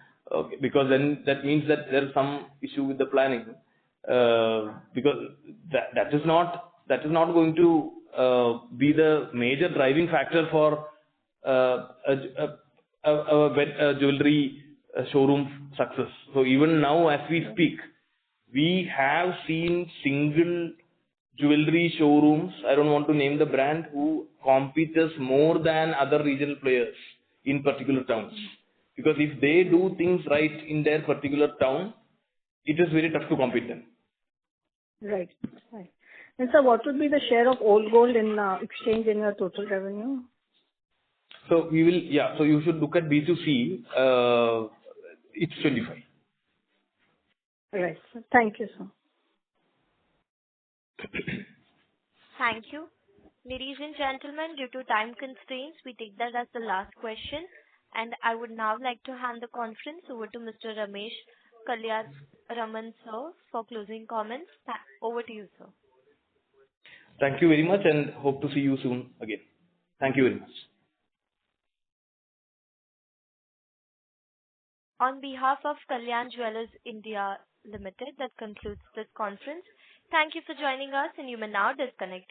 because then that means that there is some issue with the planning because that is not going to be the major driving factor for a jewelry showroom success. So even now as we speak, we have seen single jewelry showrooms, I don't want to name the brand, who compete us more than other regional players in particular towns. Because if they do things right in their particular town, it is very tough to compete them. Right. And so what would be the share of old gold in exchange in your total revenue? So we will, so you should look at B2C, it's 25. Right. Thank you, sir. Thank you. Ladies and gentlemen, due to time constraints, we take that as the last question. And I would now like to hand the conference over to Mr. Ramesh Kalyan Raman, sir, for closing comments. Over to you, sir. Thank you very much and hope to see you soon again. Thank you very much. On behalf of Kalyan Jewellers India Limited, that concludes this conference. Thank you for joining us and you may now disconnect.